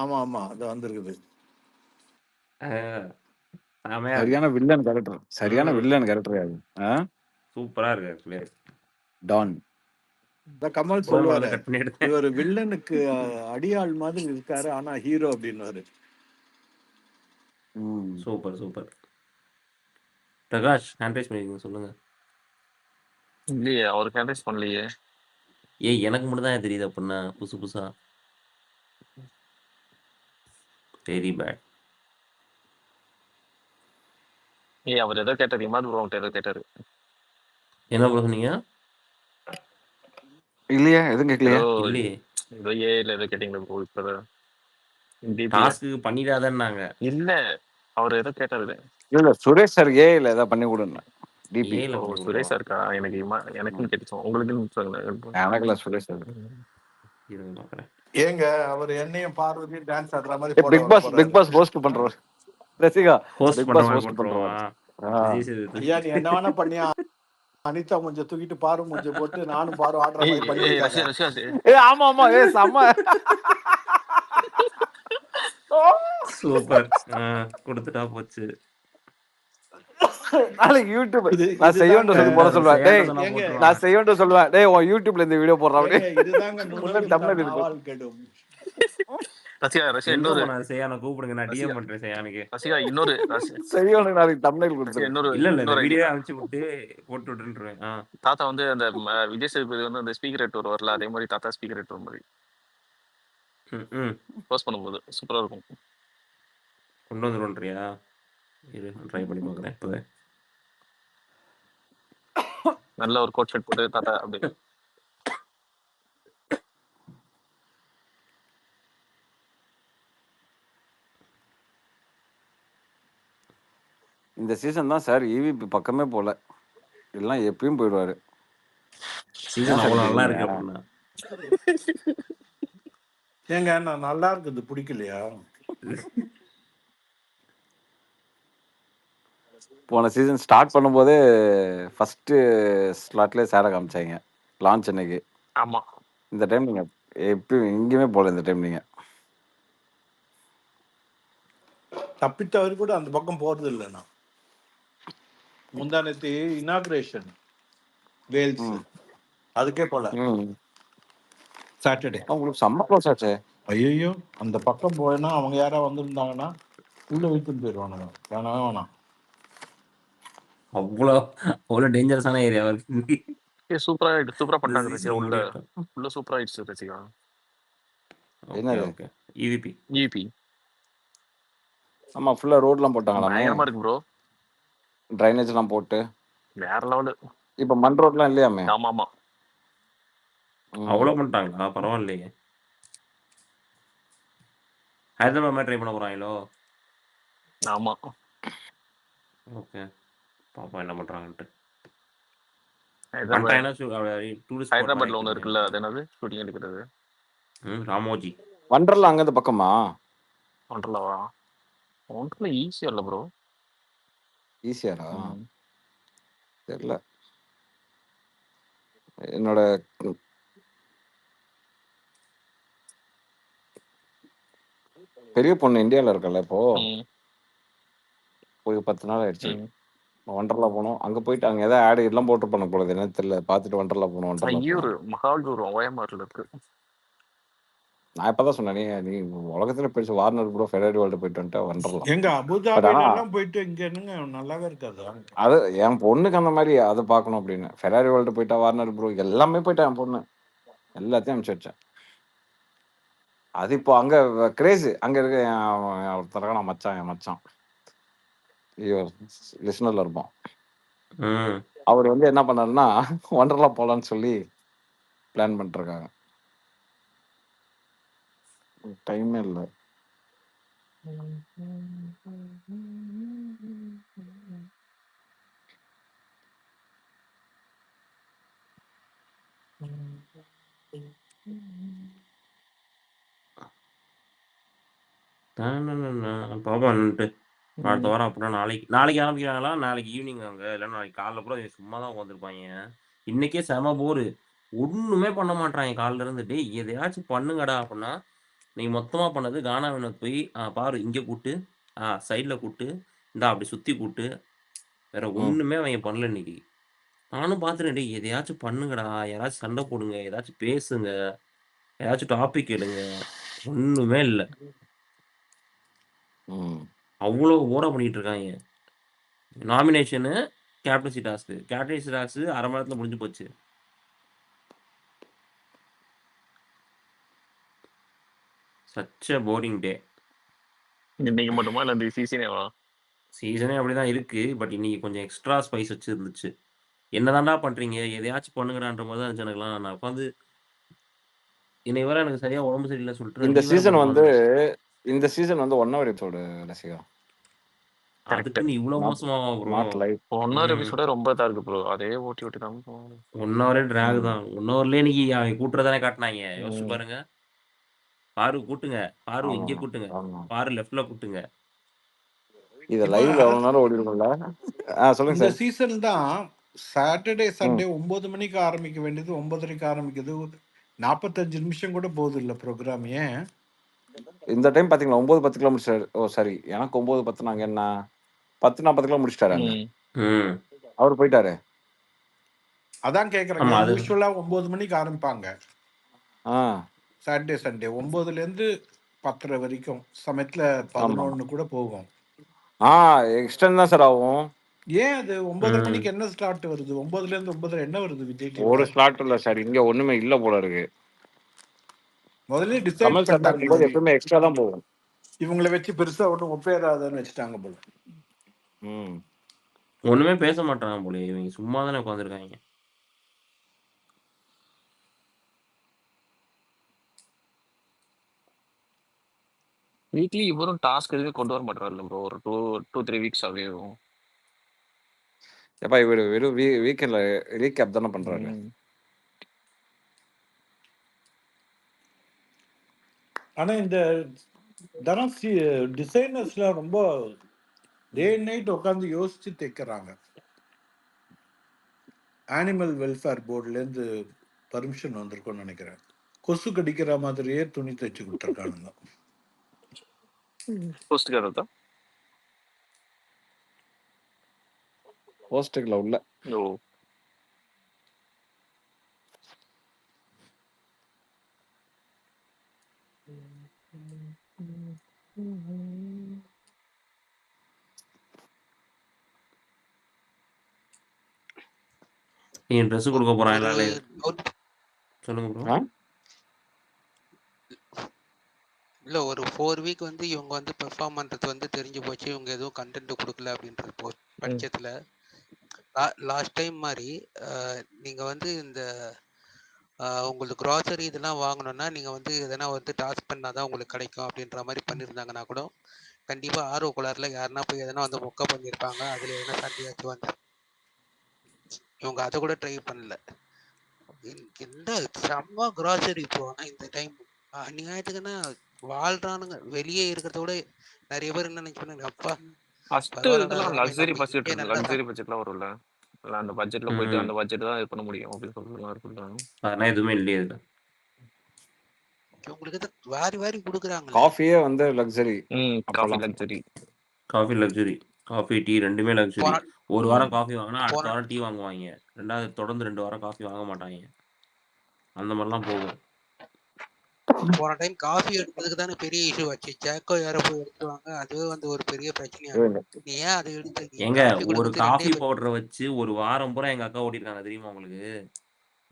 ஆமா ஆமா, அது வந்திருக்குது. சரியான வில்லன் கேரக்டர், சரியான வில்லன் கேரக்டர். சூப்பரா இருக்கு. டான் கமல் சொல்லுவாரு, இவர் வில்லனுக்கு அடியாள் மாதிரி இருக்காரு, ஆனா ஹீரோ அப்படின்னுவாரு. Super super. Prakash hand raise பண்ணிருக்கீங்க, சொல்லுங்க. இல்லையே, அவருக்கு ஹேண்ட் ரைஸ் பண்ணலையே. ஏய், எனக்கு மட்டும் தான் தெரியுது அப்படின்னா, புதுசு புதுசா. Very bad. ஏய், அவர் ஏதோ கேட்டாரு, இமாது ப்ரோ ஏதோ கேட்டாரு. என்ன ப்ரோ சொன்னீங்க? இல்லையா, எதுவும் கேட்கலையா? இல்லையே, ஏதோ ஏல ஏதோ கேட்டீங்களா ப்ரோ? இப்போ டாஸ்க் பண்ணிடாதன்னாங்க. இல்ல, அவர் ஏதோ கேட்டாரு. இல்ல சுரேஷ் சார் ஏல ஏதாவது பண்ணி கொடுங்க. டிபி சுரேஷ் சார்க்கா? எனக்கும் கேட்டுச்சோம், உங்களுக்கு எனக்குல சுரேஷ் சார். ஏங்க அவர் என்னையும் பார்வதி டான்ஸ் ஆடுற மாதிரி பிக் பாஸ் ஹோஸ்ட் பண்றவர் ரசிகா, ஹோஸ்ட் பிக் பண்ற பாஸ் மாதிரி ஹோஸ்ட் போட்டுருவா. பண்றவர். ஐயா, நீ என்ன வேணா பண்ணியா, அனிதா கொஞ்சம் தூக்கிட்டு பாரு மூஞ்ச போட்டு நானும் பாரு ஆடுற மாதிரி பண்ணி. ஆமா ஆமா, செம்ம சூப்பர். கொடுத்துட்டா போச்சு. நாளைக்கு யூடியூப் நான் செய்யணும் சொல்லி போட சொல்லுவேன். டேய் நான் செய்யணும் சொல்லுவேன், டேய் உன் யூடியூப்ல இந்த வீடியோ போடுறா அப்படி. இதுதாங்க தமிழ் இருக்கும். கெடும். கூப்பிடுங்க, நான் டிஎம் பண்றேன் செய்யானுக்கு. இன்னொரு செய்யணும் நாளைக்கு தமிழ் கொடுத்து. இல்ல வீடியோ அனுப்பிச்சு விட்டு போட்டு விட்டுருவேன். தாத்தா வந்து அந்த விஜய் சேதுபதி வந்து அந்த ஸ்பீக்கர் ரேட் வரல, அதே மாதிரி தாத்தா ஸ்பீக்கர் ரேட் வர மாதிரி போஸ்ட் பண்ணும்போது சூப்பரா இருக்கும். கொண்டு வந்துருன்றியா? இரு ட்ரை பண்ணி பார்க்குறேன். இப்போவே நல்ல ஒரு கோட் ஷர்ட் போட்டு தாத்தா அப்படி. இந்த சீசன் தான் சார் EVP பக்கமே போல, எல்லாம் எப்பயும் போயிடுவாரு. சீசன் அவ்வளோ நல்லா இருக்கு அப்படின்னா ஏங்க நான் நல்லா இருக்குது பிடிக்கலையா? போன சீசன் ஸ்டார்ட் பண்ணும்போதே ஃபர்ஸ்ட் ஸ்லாட்லேயே சேர காமிச்சாங்க லான்ச் அன்னைக்கு. ஆமா. இந்த டைம் நீங்க எப்பயும் எங்கேயுமே போகல. இந்த டைம் நீங்க தப்பித்தவர் கூட அந்த பக்கம் போறது இல்லைண்ணா. முந்தானத்து இனாகிரேஷன் வேல்ஸ் ம் அதுக்கே போல ம் சாட்டர்டே. உங்களுக்கு செம்ம க்ளோஸ் ஆச்சே. ஐயோ அந்த பக்கம் போனா அவங்க யாரா வந்திருந்தாங்கன்னா உள்ள வைத்துட்டு போயிடுவானுங்க. வேணாம் அவ்வளோ அவ்வளோ டேஞ்சரஸான ஏரியா இருக்கு. சூப்பரா இந்த பண்ணிட்டாங்க ரசிகா. சீசன் உள்ள முடியட்டும். உள்ள சூப்பரா ஆயிடுச்சு ரசிகா. ஓகே என்னது? ஓகே. இவிபி ஜிபி ஆமா, ஃபுல்லா ரோட்லாம் போட்டாங்களாமே, பயங்கரமா இருக்கு ப்ரோ. ட்ரைனேஜ்லாம் போட்டு. வேற லெவலு. இப்போ மண் ரோட்லாம் இல்லையாமே. ஆமா ஆமா. அவ்வளோ பண்ணிட்டாங்களா? பரவாயில்லையே. ஹைதராபாத் மாதிரி ட்ரை பண்ண போறாங்களோ? ஆமா. ஓகே, பாப்போம் என்ன பண்றாங்கன்ட்டு. ஹைதராபாத் பண்ணிட்டாங்கன்னா டூரிஸ்ட் ஸ்பாட் மாதிரி ஹைதராபாத்ல ஒன்று ஆக்கிடுவாங்க. இருக்குல்ல, அது என்னது ஷூட்டிங் எடுக்கிறது? ராமோஜி. வண்டர்லா அங்கேருந்து பக்கமா? ஒன்றலவா? ஒன்றல ஈஸியா இல்லை ப்ரோ. ஈஸியாரா தெரியல. என்னோட பெரிய பொண்ணு இந்தியாவில் இருக்கல, இப்போ போய் 10 நாள் ஆயிடுச்சு. வண்டர்லா போனோம். அங்கே போயிட்டு அங்கே ஏதாவது ஆடு எல்லாம் போட்டுருப்பானு போல, என்ன தெரியல. பார்த்துட்டு வண்டர்லா போனோம். வண்டர்லா ஐயூர் போனோம். மகால்தூர் ஓயமாரில் இருக்கு. நான் இப்பதான் சொன்னேன், நீ உலகத்துல பெருசு வார்னர் ப்ரோ ஃபெராரி வேர்ல்டு போயிட்டு வந்துட்டா வண்டர்லாம். எங்க பட் அபுதாபில ஆனா எல்லாம் போயிட்டு இங்க என்னங்க நல்லாவே இருக்காது. அது என் பொண்ணுக்கு அந்த மாதிரி அதை பார்க்கணும் அப்படின்னு ஃபெராரி வேர்ல்டு போயிட்டா, வார்னர் ப்ரோ எல்லாமே போயிட்டா. என் பொண்ணு எல்லாத்தையும் அனுப்பிச்சு வச்சேன். அது இப்போ அங்க கிரேஸ் அங்க இருக்க ஒருத்தரக நான் மச்சான், என் மச்சான் லிஸ்னர்ல இருப்போம். அவர் வந்து என்ன பண்ணாருன்னா வண்டர்லா போலான்னு சொல்லி பிளான் பண்ணிட்டு இருக்காங்க. டைமே இல்லை. பாப்பான்ட்டு அடுத்த வாரம் அப்படின்னா நாளைக்கு ஆரம்பிக்கிறாங்களா? நாளைக்கு ஈவினிங் அங்கே இல்லைன்னா நாளைக்கு காலைல கூட சும்மா தான் உட்காந்துருப்பாங்க. இன்னைக்கே செம போரு, ஒன்றுமே பண்ண மாட்டாங்க காலில இருந்து. டேய் எதையாச்சும் பண்ணுங்கடா அப்படின்னா, நீ மொத்தமாக பண்ணது கானா வினோத் போய் பாரு இங்கே கூட்டு, சைடில் கூட்டு, இந்தா அப்படி சுற்றி கூட்டு, வேற ஒன்றுமே அவங்க பண்ணல இன்னைக்கு. நானும் பார்த்துட்டேன், டேய் எதையாச்சும் பண்ணுங்கடா, யாராச்சும் சண்டை போடுங்க, ஏதாச்சும் பேசுங்க, ஏதாச்சும் டாபிக் எடுங்க, ஒன்றுமே இல்லை. அவ்வளோ ஓரா பண்ணிட்டு இருக்காங்க. நாமினேஷனு, கேப்டன்சி டாஸ்க் அரை மணி நேரத்தில் முடிஞ்சு போச்சு. சச் அ போரிங் டே. இன்னைக்கு மட்டுமா இல்லை இந்த சீசனேவா? சீசனே அப்படிதான் இருக்கு. பட் இன்னைக்கு கொஞ்சம் எக்ஸ்ட்ரா ஸ்பைஸ் வச்சு இருந்துச்சு. என்னதான்டா பண்றீங்க, எதையாச்சும் பண்ணுங்கடான்ற மாதிரி தான் இருந்துச்சு எனக்குலாம். நான் உட்காந்து இன்னைக்கு வர எனக்கு சரியா உடம்பு சரியில்லை சொல்லிட்டு இந்த leave வேற சீசன் போட்டு வந்து 1 hour எபிசோடு ரசிகா. அதுக்குன்னு இவ்வளவு மோசமாவா ப்ரோ? Not live. 1 hour எபிசோட ரொம்ப இதா இருக்கு ப்ரோ. அதே ஓட்டி தான் 1 hour டிராக் தான். 1 hourலயே இன்னைக்கு அவன் கூட்டுறதானே காட்டினாங்க. யோசிச்சு பாருங்க. பாரு கூட்டுங்க, பாரு இங்கே கூட்டுங்க, பாரு லெஃப்ட்ல கூட்டுங்க. இத லைவ்ல எவ்வளவு நேரம் ஓடி இருக்கும்ல. சொல்லுங்க இந்த சார். சீசன் தான் சாட்டர்டே சண்டே 9 மணிக்கு ஆரம்பிக்க வேண்டியது 9:30க்கு ஆரம்பிக்குது. 45 நிமிஷம் கூட போகுது இல்ல ப்ரோக்ராம். ஏன் இந்த டைம் பாத்தீங்களா 9:10 முடிச்சிட்டாரு. ஓ சாரி, எனக்கு 9:10 நாங்க என்ன 10:40 முடிச்சிட்டாரு. அங்க அவர் போயிட்டாரு. அதான் கேக்குறேங்க. யூஸ்வலா 9 மணிக்கு ஆரம்பிப்பாங்க சாட்டர்டே சண்டே. 9ல இருந்து 10:30 வரைக்கும், சமயத்துல 11 கூட போகும். எக்ஸ்டெண்ட் தான் சார் ஆகும். ஏன் அது 9:30 மணிக்கு என்ன ஸ்லாட் வருது? 9ல இருந்து 9:30 என்ன வருது விஜய் டிவி? ஒரு ஸ்லாட் இல்ல சார், இங்க ஒண்ணுமே இல்ல போல இருக்கு. முதல்ல டிசைட் பண்ணிட்டாங்க. எப்பவுமே எக்ஸ்ட்ரா தான் போகும். இவங்களை வச்சு பெருசா ஒன்றும் ஒப்பேராதுன்னு வச்சுட்டாங்க போல. ஒண்ணுமே பேச மாட்டாங்க போல. இவங்க சும்மா தானே உட்காந்துருக்காங்க. வீக்லி இவரும் டாஸ்க் எதுவுமே கொண்டு வர மாட்டாரு ப்ரோ. ஒரு 2-3 வீக்ஸ் ஆவே. எப்பா இவரு வெறும் வீக்கெண்ட்ல ரீகேப் தானே பண்றாரு. ஆனா இந்த தனம் டிசைனர்ஸ்லாம் ரொம்ப டே அண்ட் நைட் உட்காந்து யோசிச்சு தைக்கிறாங்க. அனிமல் வெல்ஃபேர் போர்டுலேருந்து பர்மிஷன் வந்திருக்கும்னு நினைக்கிறேன். கொசு கடிக்கிற மாதிரியே துணி தைச்சு கொடுத்துருக்கானுங்க. போஸ்ட் கரெக்டா? போஸ்ட்டுக்குள்ள உள்ள ஓ நீ ட்ரெஸ் கொடுக்க போறான் ஒரு எல்லாரும் note- சொல்லுங்க ப்ரோ. ஆ? இல்ல ஒரு 4 வீக் வந்து இவங்க வந்து பெர்ஃபார்ம் பண்றது வந்து தெரிஞ்சு போச்சு, இவங்க எதுவும் கண்டென்ட் கொடுக்கல அப்படின்றது பட்சத்துல லாஸ்ட் டைம் மாதிரி நீங்க வந்து இந்த உங்களுக்கு க்ராசரி இதெல்லாம் வாங்கணும்னா நீங்க வந்து எதனா வந்து டாஸ்க் பண்ணாதான் உங்களுக்கு கிடைக்கும் அப்படின்ற மாதிரி பண்ணியிருந்தாங்கன்னா கூட கண்டிப்பா ஆர்வக்குள்ளாரில் யாருன்னா போய் எதனா வந்து மொக்க பண்ணியிருப்பாங்க, அதுல எதனா சண்டையாச்சும் வந்து இவங்க அதை கூட ட்ரை பண்ணல. இந்த செம்ம க்ராசரி போனா இந்த டைம் அநியாயத்துக்குன்னா வாழ்றானுங்க. வெளியே இருக்கிறத விட நிறைய பேர் என்ன நினைச்சுப்பாங்க, அப்பா ஃபர்ஸ்ட் பரவாயில்லடா இதெல்லாம் சாமி லக்ஸரி நம்ம பட்ஜெட் இங்கே இருக்கு, நல்லா லக்ஸரி பட்ஜெட்லாம் வரும்ல, இல்லை அந்த பட்ஜெட்ல போயிட்டு ம் அந்த பட்ஜெட் தான் இது பண்ண முடியும் அப்படின்னு சொல்லலாம் இருக்குல்ல. அதெல்லாம் எதுவுமே இல்லையே இதுல. உங்களுக்கு இதை வாரி வாரி கொடுக்குறாங்களே. காஃபியே வந்து லக்ஸரி காஃபி அப்பெல்லாம். Luxury. Coffee luxury, coffee tea ரெண்டுமே லக்ஸரி. போன ஒரு வாரம் காஃபி வாங்கினா அடுத்த போன வாரம் டீ வாங்குவாங்க. ரெண்டாவது தொடர்ந்து 2 வாரம் காஃபி வாங்க மாட்டாங்க. அந்த மாதிரிலாம் போகும். போன டைம் காஃபி எடுத்ததுக்கு தானே பெரிய இஷ்யூ ஆச்சு. ஜாக்கோ யாரோ போய் எடுத்துவாங்க, அதுவே வந்து ஒரு பெரிய பிரச்சனையா இருக்கும். நீ ஏன் அதை எடுத்து நீ ஏங்க காஃபி ஒரு கொடுக்குறது காஃபி 2 பவுடரை வச்சு ஒரு வாரம் பூரா எங்க அக்கா ஓட்டிருக்காங்க தெரியுமா உங்களுக்கு?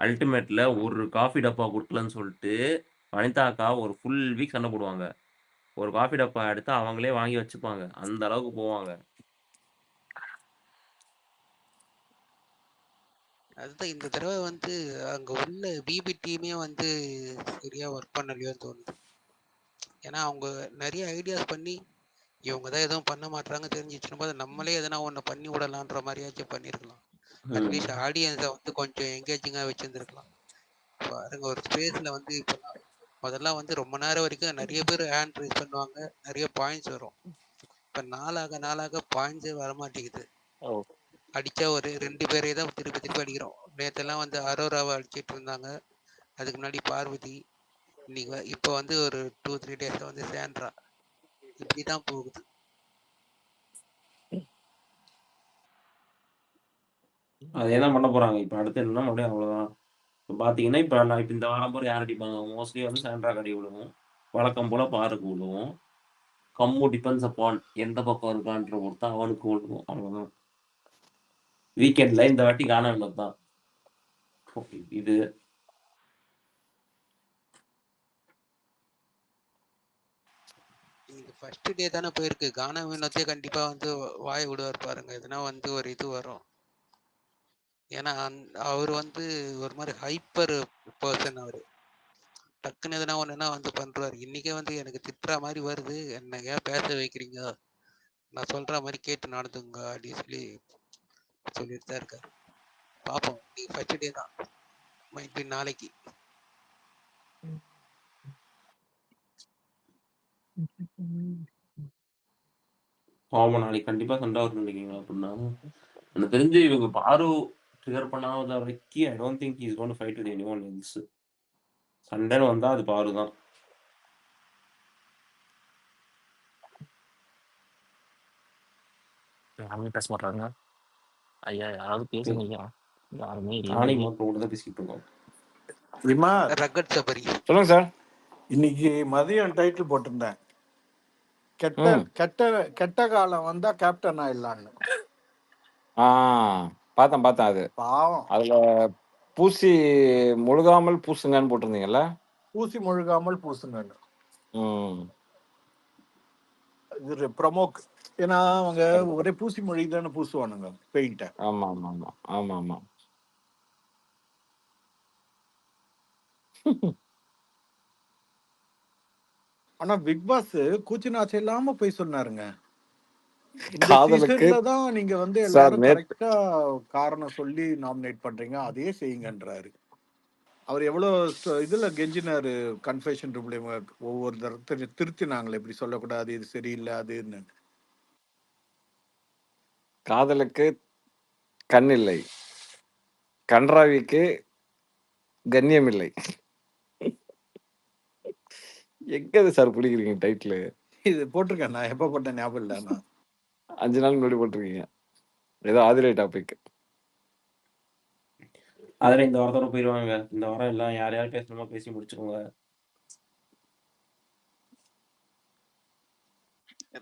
அல்டிமேட்ல ஒரு காஃபி டப்பா கொடுக்கலன்னு சொல்லிட்டு வனிதா அக்கா ஒரு ஃபுல் வீக் சண்டை போடுவாங்க. ஒரு காஃபி டப்பா எடுத்து அவங்களே வாங்கி வச்சுப்பாங்க. அந்த அளவுக்கு போவாங்க. அதுதான் இந்த தடவை வந்து அங்க உள்ள பிபி டீமே வந்து சரியா ஒர்க் பண்ணலையோன்னு தோணுது. ஏன்னா அவங்க நிறைய ஐடியாஸ் பண்ணி இவங்க தான் எதுவும் பண்ண மாட்டாங்க தெரிஞ்சிச்சுன்னு போது நம்மளே எதனா ஒன்று பண்ணி விடலான்ற மாதிரியாச்சும் பண்ணியிருக்கலாம். அட்லீஸ்ட் ஆடியன்ஸை வந்து கொஞ்சம் எங்கேஜிங்காக வச்சுருந்துருக்கலாம். பாருங்க ஒரு ஸ்பேஸில் வந்து இப்போலாம் முதல்ல வந்து ரொம்ப நேரம் வரைக்கும் நிறைய பேர் ஹேண்ட் ரைஸ் பண்ணுவாங்க, நிறைய பாயிண்ட்ஸ் வரும். இப்போ நாளாக பாயிண்ட்ஸே வரமாட்டேங்குது. அடிச்சா ஒரு 2 பேரே தான் திருப்பி திருப்பி அடிக்கிறோம். நேற்றெல்லாம் வந்து அரோராவை அடிச்சிட்டு இருந்தாங்க, அதுக்கு முன்னாடி பார்வதி, இன்னைக்கு இப்போ வந்து ஒரு 2-3 டேஸாக வந்து சாண்ட்ரா. இப்படி தான் போகுது. அதே தான் பண்ண போறாங்க. இப்போ அடுத்து என்னன்னா மறுபடியும் அவ்வளோதான். இப்போ பார்த்தீங்கன்னா இப்போ நான் இப்போ இந்த வாரம் பூரா யார் அடிப்பாங்க? மோஸ்ட்லி வந்து சாண்ட்ரா கடி விழுவும். வழக்கம் போல பாருக்கு விழுவும். கம்மு டிபெண்ட்ஸ் அப்பான் எந்த பக்கம் இருக்கான்ற பொறுத்து அவனுக்கு விழுவும். அவ்வளோதான். வீக்கெண்ட்ல இந்த வாட்டி காண தான் இது. இன்னைக்கு ஃபர்ஸ்ட் டே தானே போயிருக்கு. கானா வினோத்தே கண்டிப்பா வந்து வாய் விடுவார் பாருங்க, எதுனா வந்து ஒரு இது வரும். ஏன்னா அவர் வந்து ஒரு மாதிரி ஹைப்பர் பர்சன். அவரு டக்குன்னு எதுனா ஒண்ணுன்னா வந்து பண்றாரு. இன்னைக்கே வந்து எனக்கு திட்டுற மாதிரி வருது, என்ன ஏன் பேச வைக்கிறீங்க, நான் சொல்ற மாதிரி கேட்டு நடந்துங்க அப்படின்னு சொல்லிட்டு தான் இருக்காரு. பார்ப்போம், நீ ஃபர்ஸ்ட் டே தான், மைட் பி நாளைக்கு. ஆமாம், நாளைக்கு கண்டிப்பா சண்டை வரும்னு நினைக்கிறீங்களா? அப்படின்னா எனக்கு தெரிஞ்சு இவங்க பாரு ட்ரிகர் பண்ணாத வரைக்கும் I don't think is gonna fight with anyone else. சண்டைன்னு வந்தா அது பாரு தான். யாருமே பேச மாட்டாங்க. ஐயா யாராவது பேசுங்க ஐயா. யாருமே நானே இல்லை. இப்போ கூட தான் பேசிக்கிட்டு இருக்கோம். விமார், ரகட் சபரி. சொல்லுங்க சார். இன்னைக்கு மதியம் டைட்டில் போட்டிருந்தேன், கெட்ட ம் கெட்ட கெட்ட காலம் வந்தா கேப்டன் ஆயிடலான்னு. ஆ பார்த்தேன் அது. பாவம், அதுல பூசி முழுகாமல் பூசுங்கன்னு போட்டிருந்தீங்கல்ல. பூசி முழுகாமல் பூசுங்கன்னு. ம் இது ப்ரமோக். ஏன்னா அவங்க ஒரே பூசி மொழி தானே பூசுவானுங்க பெயிண்ட. ஆமா ஆமா ஆமா ஆமா ஆமா. ஆனா பிக் பாஸ் கூச்சி நாச்ச இல்லாம போய் சொன்னாருங்க. இந்த காதலுக்கு சீசன்ல தான் நீங்க வந்து சார் எல்லாரும் நேத்து கரெக்டா காரணம் சொல்லி நாமினேட் பண்றீங்க, அதையே செய்யுங்கன்றாரு. அவர் எவ்வளவு இதுல கெஞ்சினாரு கன்ஃபெஷன் ரூம்ல, ஒவ்வொரு தடவை திருத்தினாங்களே இப்படி சொல்லக்கூடாது, இது சரியில்லை அதுன்னு. காதலுக்கு கண் இல்லை, கன்றாவிக்கு கண்ணியம் இல்லை. எங்க சார் பிடிக்கிறீங்க டைட்டில்? இது போட்டிருக்கேன் நான், எப்போ போட்ட ஞாபகம் இல்லை. நான் 5 நாள் முன்னாடி போட்டிருக்கீங்க. ஏதோ ஆதிரை டாபிக். அதில் இந்த வாரத்தோட போயிடுவாங்க. இந்த வாரம் எல்லாம் யார் யார் பேசணுமோ பேசி முடிச்சுக்கோங்க.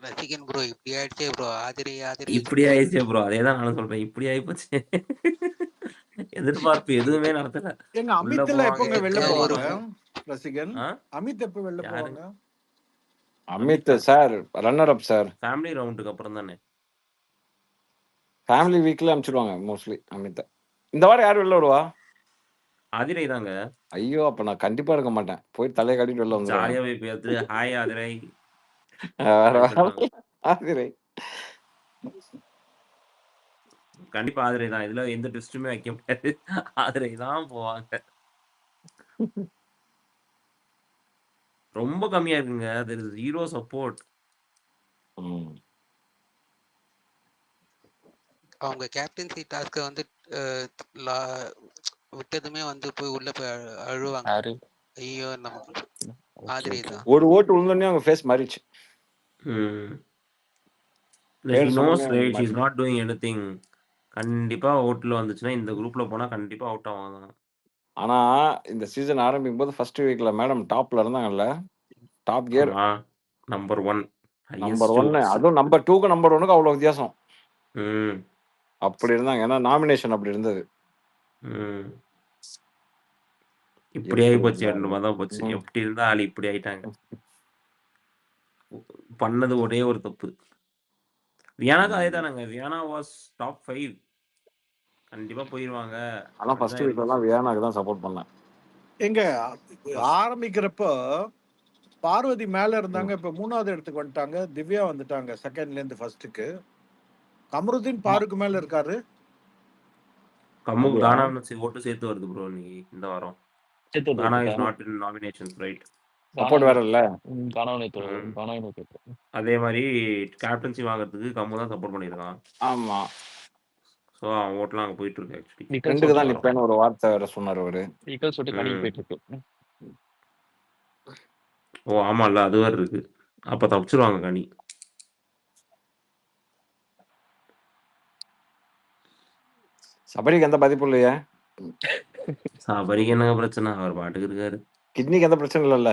ரசிகன் ப்ரோ இப்படி ஆயிடுச்சே ப்ரோ. ஆதிரை இப்படி ஆயிடுச்சே ப்ரோ, அதே தான் நானும் சொல்றேன். இப்படி ஆயிப்போச்சு. எதிர்பார்ப்பு எதுவுமே நடத்தல. எங்க உள்ள அமித்ல எப்பங்க போவாங்க, வெளில எல்லாம் போவாங்க வரும். ரசிகன்? அமித் எப்ப வெளில யாரு? போவாங்க? Amit sir runner up sir. Family ரவுண்டுக்கு அப்புறம் தானே. ஃபேமிலி வீக்ல அனுப்பிச்சிடுவாங்க மோஸ்ட்லி அமித். இந்த வாரம் யார் வெளில வருவா? ஆதிரை தாங்க. ஐயோ, அப்ப நான் கண்டிப்பா இருக்க மாட்டேன். போய் தலையை கட்டிட்டு வெளில வந்துடுவேன். ஜாலியா போய் பேசுறது. ஹாய் ஆதிரை. ஆதிரை கண்டிப்பா ஆதிரை தான். இதுல எந்த ட்விஸ்டுமே வைக்க முடியாது. ஆதிரை தான் போவாங்க. ரொம்ப கம்மியா இருக்குங்க. there is zero support. அவங்க கேப்டன்சி டாஸ்க வந்து விட்டதுமே வந்து போய் உள்ள போய் அழுவாங்க. ஐயோ நமக்கு ஆதிரை தான். ஒரு ஓட்டு விழுந்தோடனே அவங்க ஃபேஸ் மாறிச்சு. he knows right, he is not doing anything. கண்டிப்பா ஓட்டுல வந்துச்சுன்னா இந்த குரூப்ல போனா கண்டிப்பா அவுட் ஆவாங்க. ஆனா இந்த சீசன் ஆரம்பிக்கும் போது ஃபர்ஸ்ட் வீக்ல மேடம் டாப்ல இருந்தாங்கல்ல, டாப் கியர் நம்பர் 1 நம்பர் 1. அதுவும் நம்பர் 2க்கு நம்பர் 1க்கு அவ்வளவு வித்தியாசம். அப்படி இருந்தாங்க. ஏன்னா நாமினேஷன் அப்படி இருந்தது. இப்படி ஆகி போச்சு. 2 மாதம் போச்சு. எப்படி இருந்தா ஆளு இப்படி ஆயிட்டாங்க. பண்ணது ஒரே ஒரு தப்பு. வியானாக்கு அதே தானங்க. Viana was top 5. கண்டிப்பா போயிருவாங்க. ஆனா ஃபர்ஸ்ட் வீக்ல வியானாக்கு தான் சப்போர்ட் பண்ணேன். எங்க ஆரம்பிக்கிறப்போ பார்வதி மேல இருந்தாங்க. இப்ப 3வது இடத்துக்கு வந்துட்டாங்க. திவ்யா வந்துட்டாங்க செகண்ட்ல இருந்து ஃபர்ஸ்ட்டுக்கு. கமருதீன் பாருக்கு மேல இருக்காரு. கம்முக்கு கானா ஓட்டு சேர்த்து வருது ப்ரோ இன்னைக்கு இந்த வாரம். Gana is not in nominations right. Support வேற இல்ல. அதே மாதிரி கேப்டன்சி வாங்குறதுக்கு கம்மு தான் சப்போர்ட் பண்ணிருக்கான். ஆமா. சோ அவன் ஓட்லாம் அங்க போயிட்டு இருக்கு. ஆக்சுவலி ரெண்டுக்கு தான் நிப்பேன்னு ஒரு வார்த்தை வேற சொன்னாரு அவரு. போயிட்டு இருக்கு. ஓ ஆமால, அது வேற இருக்கு. அப்ப தப்பிச்சிருவாங்க கனி. சபரிக்கு எந்த பாதிப்பும் இல்லையா? சபரிக்கு என்னங்க பிரச்சனை? அவர் பாட்டுக்கு இருக்காரு. கிட்னிக்கு எந்த பிரச்சனை இல்லல்ல.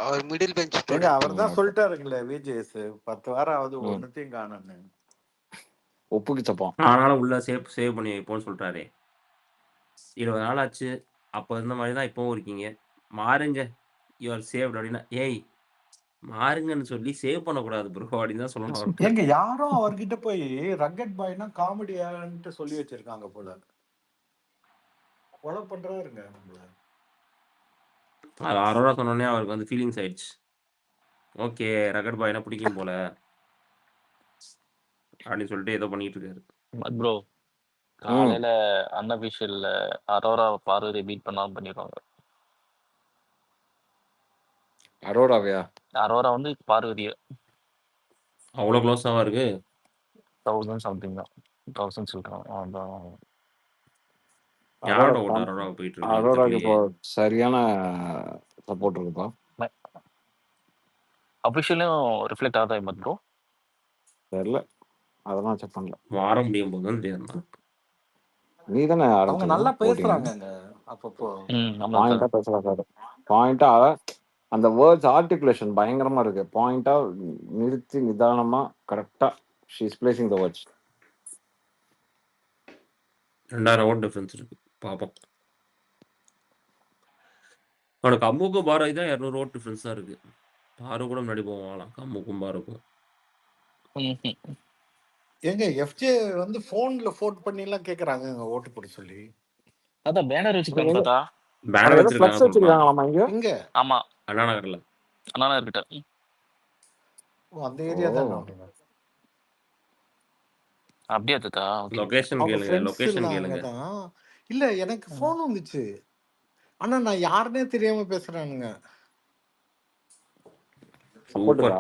அவர் மிடில் பெஞ்ச் ஏங்க அவர் தான் சொல்லிட்டாருங்களே விஜேஎஸ் 10 வாரம் ஆகுது ஒண்ணுத்தையும் காணோன்னு. ஒப்புக்கு சப்போம். ஆனாலும் உள்ள சேவ் பண்ணி வைப்போம்னு சொல்லிட்டாரு. 20 நாள் ஆச்சு. அப்போ இருந்த மாதிரி தான் இப்பவும் இருக்கீங்க. மாறுங்க, யூ ஆர் சேவ்ட் அப்படின்னா, ஏய் மாறுங்கன்னு சொல்லி சேவ் பண்ணக்கூடாது ப்ரோ அப்படின்னு தான் சொல்லணும். எங்க யாரும் அவர்கிட்ட போய் ரக்கெட் பாய்னா காமெடியான்ட்டு சொல்லி வச்சிருக்காங்க போல. கொலை பண்றாருங்க நம்மள. அது அரோரா சொன்னோடனே அவருக்கு வந்து ஃபீலிங்ஸ் ஆயிடுச்சு. ஓகே ரக்கெட் பாய்னா பிடிக்கும் போல அப்படின்னு சொல்லிட்டு ஏதோ பண்ணிட்டு இருக்காரு. ப்ரோ காலையில அன்அபிஷியல்ல அரோரா பார்வதி பீட் பண்ணாம பண்ணிடுவாங்க. அரோராவையா? அரோரா வந்து பார்வதிய அவ்வளோ க்ளோஸாவா இருக்கு. 1000 சம்திங் தான். 1000 சொல்றான். யாரோட ஓட்டு அரோராவுக்கு போயிட்டு இருக்கு? அரோராக்கு இப்போ சரியான சப்போர்ட் இருக்குப்பா. அபிஷியலும் ரிஃப்ளெக்ட் ஆகுதா ப்ரோ? தெரியல, அதெல்லாம் செக் பண்ணல. மாற முடியும் போது தான் தெரியும். நீ தானே அவங்க நல்லா பேசுறாங்க அப்பப்போ. பாயிண்டா பேசுறாங்க. பாயிண்டா அந்த வேர்ட்ஸ் ஆர்டிகுலேஷன் பயங்கரமா இருக்கு. பாயிண்டா நிறுத்தி நிதானமா கரெக்டா she is placing the words. 2000 vote difference இருக்கு. பாப்போம். அவனுக்கு கம்முக்கும் பாரதி தான் 200 ஓட் டிஃபரன்ஸ் தான் இருக்கு. பாரு கூட முன்னாடி போவாங்களாம் கம்முக்கும் பாருக்கும். எங்க எஃப்ஜே வந்து போன்ல போட் பண்ணி எல்லாம் கேக்குறாங்க ஓட்டு போட சொல்லி. அதான் பேனர் வச்சிருக்காங்க தாத்தா. பேனர் வச்சிருக்காங்க இங்க. இங்க ஆமா அண்ணா நகர்ல. அண்ணா நகர் கிட்ட. அந்த ஏரியா தான். அப்படியே தாத்தா. லொகேஷன் கேளுங்க, லொகேஷன் கேளுங்க. இல்ல எனக்கு போன் வந்துச்சு. ஆனா நான் யாருனே தெரியாம பேசுறானுங்க. சூப்பர்.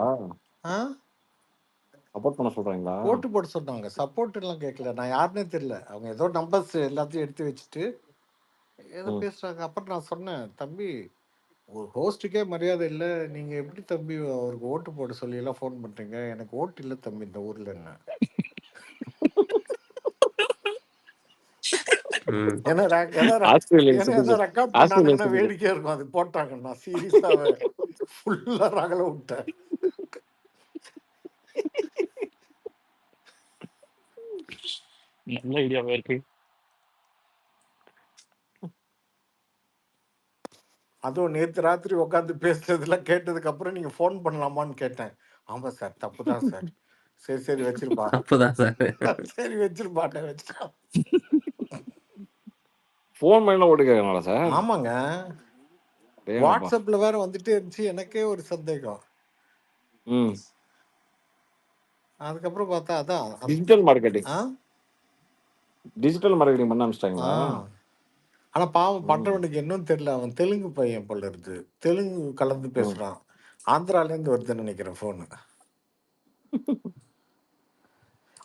சப்போர்ட் பண்ண சொல்றாங்களா? ஓட்டு போட சொன்னாங்க. சப்போர்ட் எல்லாம் கேட்கல. நான் யாருன்னே தெரியல. அவங்க ஏதோ நம்பர்ஸ் எல்லாத்தையும் எடுத்து வச்சுட்டு ஏதோ ம். பேசுறாங்க. அப்புறம் நான் சொன்னேன், தம்பி ஒரு ஹோஸ்ட்டுக்கே மரியாதை இல்லை, நீங்க எப்படி தம்பி அவருக்கு ஓட்டு போட சொல்லி எல்லாம் ஃபோன் பண்றீங்க? எனக்கு ஓட்டு இல்லை தம்பி இந்த ஊர்ல என்ன. ம். ஏன்னா ஆஸ்திரேலியன் ஏன்னா சிட்டிசன். ரெக்கார்ட் ஆஸ்திரேலியன் பண்ணாங்கன்னா சிட்டிசன். வேடிக்கையா இருக்கும். அது போட்டாங்க. நான் சீரியஸாவே ஃபுல்லா ரகல விட்டேன். நல்ல ஐடியாவா இருக்கு. அதுவும் நேற்று ராத்திரி உட்காந்து பேசுறதெல்லாம் கேட்டதுக்கு அப்புறம் நீங்க ஃபோன் பண்ணலாமான்னு கேட்டேன். ஆமா சார், தப்பு தான் சார். சரி சரி வச்சிருப்பா. அப்பதான் சார். சரி வச்சிருப்பாட்டேன் வச்சுட்டான். ஃபோன் பண்ணி ஓட்டு கேட்கறாங்களா சார்? ஆமாங்க, டேங்கப்பா. வாட்ஸ்அப்ல வேற வந்துட்டே இருந்துச்சு. எனக்கே ஒரு சந்தேகம். ம். அதுக்கப்புறம் பார்த்தா அதான் டிஜிட்டல் மார்க்கெட்டிங். ஆ டிஜிட்டல் மார்க்கெட்டிங் பண்ண ஆ ஆரம்பிச்சிட்டாங்களா? ஆனா பாவம் ம். பண்றவனுக்கு இன்னும் தெரியல. அவன் தெலுங்கு பையன் போல இருக்கு. தெலுங்கு கலந்து ம். பேசுறான். ஆந்திரால இருந்து வருதுன்னு நினைக்கிறேன் ஃபோனு.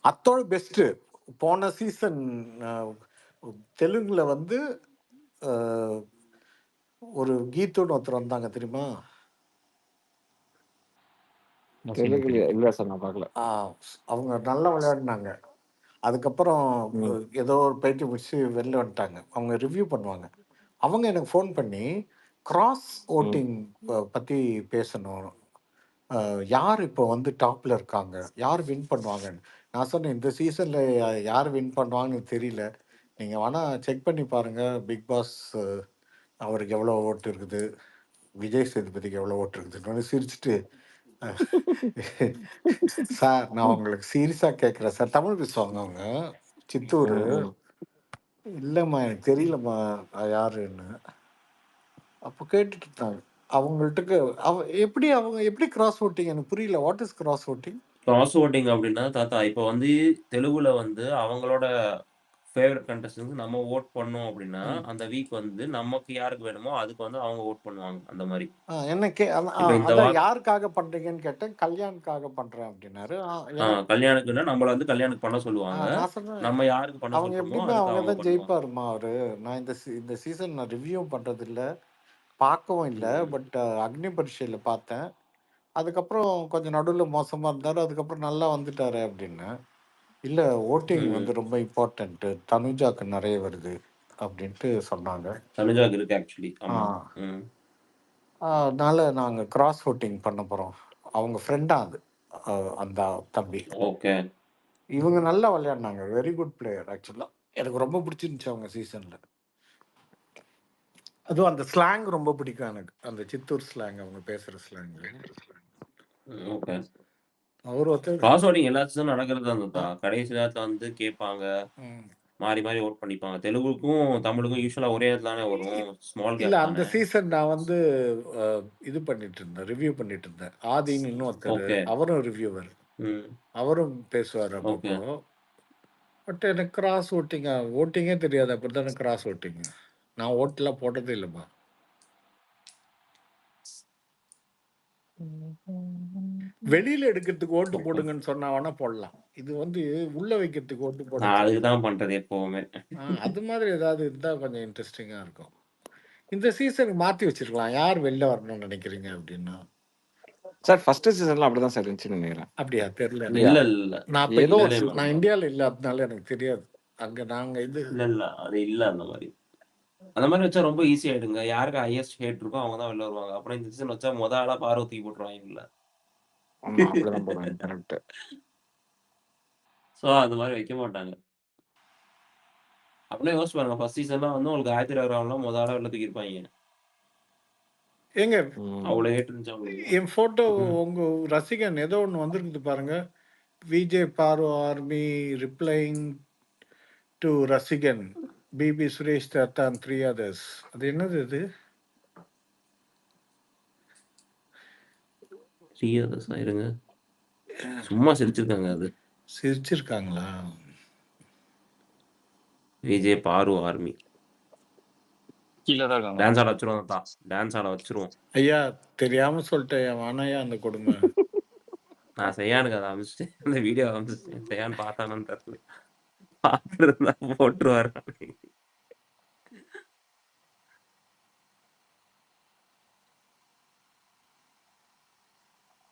அத்தோட பெஸ்ட் போன சீசன் தெலுங்குல வந்து அஹ், ஒரு கீத்துன்னு ஒருத்தர் வந்தாங்க தெரியுமா? தெலுங்குல இல்ல சார், நான் பார்க்கல. அவங்க நல்லா விளையாடினாங்க. அதுக்கப்புறம் ம். ஏதோ ஒரு பயிற்சி முடிச்சு வெளில வந்துட்டாங்க. அவங்க ரிவ்யூ பண்ணுவாங்க. அவங்க எனக்கு ஃபோன் பண்ணி கிராஸ் ம். ஓட்டிங் பற்றி பேசணும். யார் இப்போ வந்து டாப்பில் இருக்காங்க, யார் வின் பண்ணுவாங்கன்னு. நான் சொன்னேன், இந்த சீசனில் யார் வின் பண்ணுவாங்கன்னு தெரியல, நீங்கள் வேணால் செக் பண்ணி பாருங்கள். பிக் பாஸ் அவருக்கு எவ்வளோ ஓட்டு இருக்குது, விஜய் சேதுபதிக்கு எவ்வளோ ஓட்டு இருக்குதுன்னு சிரிச்சுட்டு, சார் நான் உங்களுக்கு சீரியஸாக கேட்குறேன் சார். தமிழ் பேசுவாங்க அவங்க, சித்தூர். ம். இல்லைம்மா எனக்கு தெரியலம்மா யாருன்னு. அப்போ கேட்டுட்டு இருந்தாங்க. அவங்கள்ட்ட அவங்க எப்படி கிராஸ் ஓட்டிங் எனக்கு புரியல. What is cross voting? Cross voting அப்படின்னா தாத்தா இப்போ வந்து தெலுங்குல வந்து அவங்களோட ஃபேவரட் கண்டஸ்டன்ஸ் நம்ம ஓட் பண்ணோம் அப்படின்னா அந்த வீக் வந்து நமக்கு யாருக்கு வேணுமோ அதுக்கு வந்து அவங்க ஓட் பண்ணுவாங்க அந்த மாதிரி. என்ன இப்போ இந்த அதான் யாருக்காக பண்றீங்கன்னு கேட்டேன். கல்யாணுக்காக பண்றேன் அப்படின்னாரு. எனக்கு கல்யாணுக்குன்னா நம்மள வந்து கல்யாணுக்கு பண்ண சொல்லுவாங்க. நான் சொன்னேன், நம்ம யாருக்கு பண்ண அவங்க சொல்றோமோ எப்படியுமே அதுக்கு அவங்க அவங்க தான் பண்ணுவாங்க. ஜெயிப்பாருமா அவரு. நான் இந்த சீசன் நான் ரிவ்யூ பண்றது இல்ல, பார்க்கவும் இல்லை. ம். பட் அக்னி பரீட்சையில் பார்த்தேன். அதுக்கப்புறம் கொஞ்சம் நடுவில் மோசமாக இருந்தார், அதுக்கப்புறம் நல்லா வந்துட்டாரு அப்படின்னு. இல்லை, ஓட்டிங் ம். வந்து ரொம்ப இம்பார்ட்டன்ட்டு, தனுஜாக்கு நிறைய வருது அப்படின்ட்டு சொன்னாங்க. தனுஜாக்கு இருக்கு ஆக்சுவலி. ஆ ஆமா. ம். அதனால நாங்கள் கிராஸ் ஓட்டிங் பண்ண போகிறோம். அவங்க ஃப்ரெண்டாக அது அந்த தம்பி. ஓகே. இவங்க நல்லா விளையாடினாங்க. வெரி குட் பிளேயர் ஆக்சுவலாக. எனக்கு ரொம்ப பிடிச்சிருந்துச்சு அவங்க சீசனில். அதுவும் அந்த ஸ்லாங் ரொம்ப பிடிக்கும் எனக்கு, அந்த சித்தூர் ஸ்லாங், அவங்க பேசுகிற ஸ்லாங். ஓகே. அவர் ஒருத்தர் கிராஸ் ஓட்டிங் எல்லா சீசனும் நடக்கிறது தான் ஆ, தாத்தா. கடைசி நேரத்துல வந்து கேட்பாங்க. ம். மாறி மாறி ஓட் பண்ணிப்பாங்க. தெலுங்குக்கும் தமிழுக்கும் யூசுவலா ஒரே இடத்துல தானே வரும். ஸ்மால் இல்லை, கேப் அந்த தானே. சீசன் நான் வந்து இது பண்ணிட்டு இருந்தேன், ரிவ்யூ பண்ணிட்டு இருந்தேன். ஆதின்னு இன்னொருத்தர், ஓகே. அவரும் ரிவ்யூவர், ம். அவரும் பேசுவார் ஓகே. அப்பப்போ. பட் எனக்கு கிராஸ் ஓட்டிங்க ஓட்டிங்கே தெரியாது. அப்படி தானே கிராஸ் ஓட்டிங்க. நான் ஓட்டெலாம் போட்டதே இல்லைம்மா. வெளியில எடுக்கிறதுக்கு ஓட்டு ஓகே. போடுங்கன்னு சொன்னா வேணா போடலாம். இது வந்து உள்ள வைக்கிறதுக்கு ஓட்டு போட நான் அதுக்கு சொல்லி, தான் பண்றது எப்பவுமே. அது மாதிரி ஏதாவது இருந்தால் கொஞ்சம் இன்ட்ரெஸ்டிங்காக இருக்கும். இந்த சீசனுக்கு மாற்றி வச்சிருக்கலாம். யார் வெளில வரணும்னு நினைக்கிறீங்க அப்படின்னா? சார் ஃபர்ஸ்ட் சீசன்ல அப்படிதான் சார் இருந்துச்சுன்னு நினைக்கிறேன். அப்படியா? தெரியல எனக்கு. இல்லையா? இல்ல இல்ல. நான் அப்போ ஏதோ இல்லை, ஒரு இல்லையே நான் இல்ல. இந்தியாவில் இல்லை, அதனால எனக்கு தெரியாது. அங்கே நாங்கள் இது இல்ல இல்ல. அது இல்ல அந்த மாதிரி. அந்த மாதிரி வச்சா ரொம்ப ஈஸி ஆயிடுங்க. யாருக்கு ஹையஸ்ட் ஹேட் இருக்கோ அவங்க தான் வெளில வருவாங்க. அப்புறம் இந்த சீசன் வச்சா முத ஆளா பார்வதிக்கு போட்டுருவாங்கல்ல. ஆமா, அப்படிதான் போடுறாங்க. கரெக்ட். ஸோ அது மாதிரி வைக்க மாட்டாங்க. அப்படியே யோசிச்சு பாருங்க. ஃபர்ஸ்ட் சீசன்லாம் வந்து உங்களுக்கு ஆயிரத்தி ரகுராம்லாம் முத ஆளா வெளில தூக்கியிருப்பாங்க. ஏங்க, அவ்வளோ ஹேட் இருந்துச்சு அவங்களுக்கு. என் ஃபோட்டோ ம். உங்கள் ரசிகன் ஏதோ ஒன்று வந்திருக்குது பாருங்க. Vijay Paaru army replying to ரசிகன், BB Suresh Thatha and 3 others. அது என்னது இது? 3 others இருங்க. சும்மா சிரிச்சிருக்காங்க அது. சிரிச்சிருக்காங்களா? விஜய் பாரு ஆர்மி. கீழே தான் இருக்காங்க. டான்ஸ் ஆட வச்சிருவோம் தான். டான்ஸ் ஆட வச்சிருவோம். ஐயா தெரியாம சொல்லிட்டேன், வானாயா அந்த கொடுமை. நான் செய்யானுக்கு அதை அமிச்சிட்டேன், அந்த வீடியோ அமிச்சிட்டேன். செய்யான்னு பார்த்தானு தெரியல, பார்த்துருந்தா போட்டுருவாரு.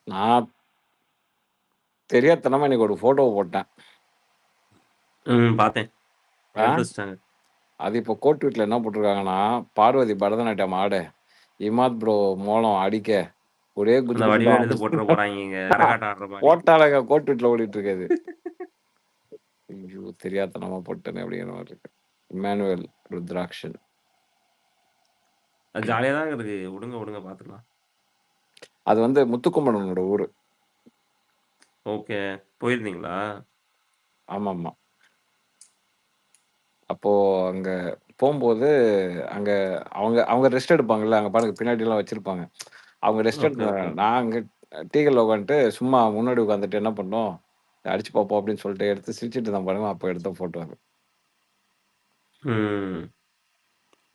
நான் தெரியாதனமா இன்னைக்கு ஒரு போட்டோ போட்டேன். பார்த்தேன், எடுத்து வச்சிட்டாங்க. அது இப்போ கோட் வீட்டில் என்ன போட்டிருக்காங்கன்னா, பார்வதி பரதநாட்டியம் ஆட, இமாத் ப்ரோ மோளம் அடிக்க, ஒரே குஜு அந்த குஜு வடிவேல் தான் இது போட்டுற போறாங்க, கரகாட்டம் ஆடுற மாதிரி. போட்டாளங்க கோட் வீட்டில் ஓடிட்டு இருக்காது. ஐயோ தெரியாதனமா போட்டேனே அப்படிங்கிற மாதிரி இருக்கு. இமானுவேல் ருத்ராக்ஷன். அது ஜாலியாக தான் இருக்கு, விடுங்க விடுங்க பார்த்துக்கலாம். அது வந்து முத்துக்குமரனோட ஊர். ஓகே, போயிருந்தீங்களா? ஆமாம் ஆமாம். அப்போ அங்க போகும்போது அங்க அவங்க அவங்க ரெஸ்ட் எடுப்பாங்கல்ல, அங்க பாருங்க பின்னாடிலாம் வச்சிருப்பாங்க. அவங்க ரெஸ்ட் ஓகே ஓகே. நான் அங்க டீகல்ல உட்காந்துட்டு சும்மா முன்னாடி உட்காந்துட்டு என்ன பண்ணோம், அடிச்சு பார்ப்போம் அப்படின்னு சொல்லிட்டு எடுத்து சிரிச்சிட்டு தான் பாருங்க. அப்போ எடுத்த போட்டோ அது.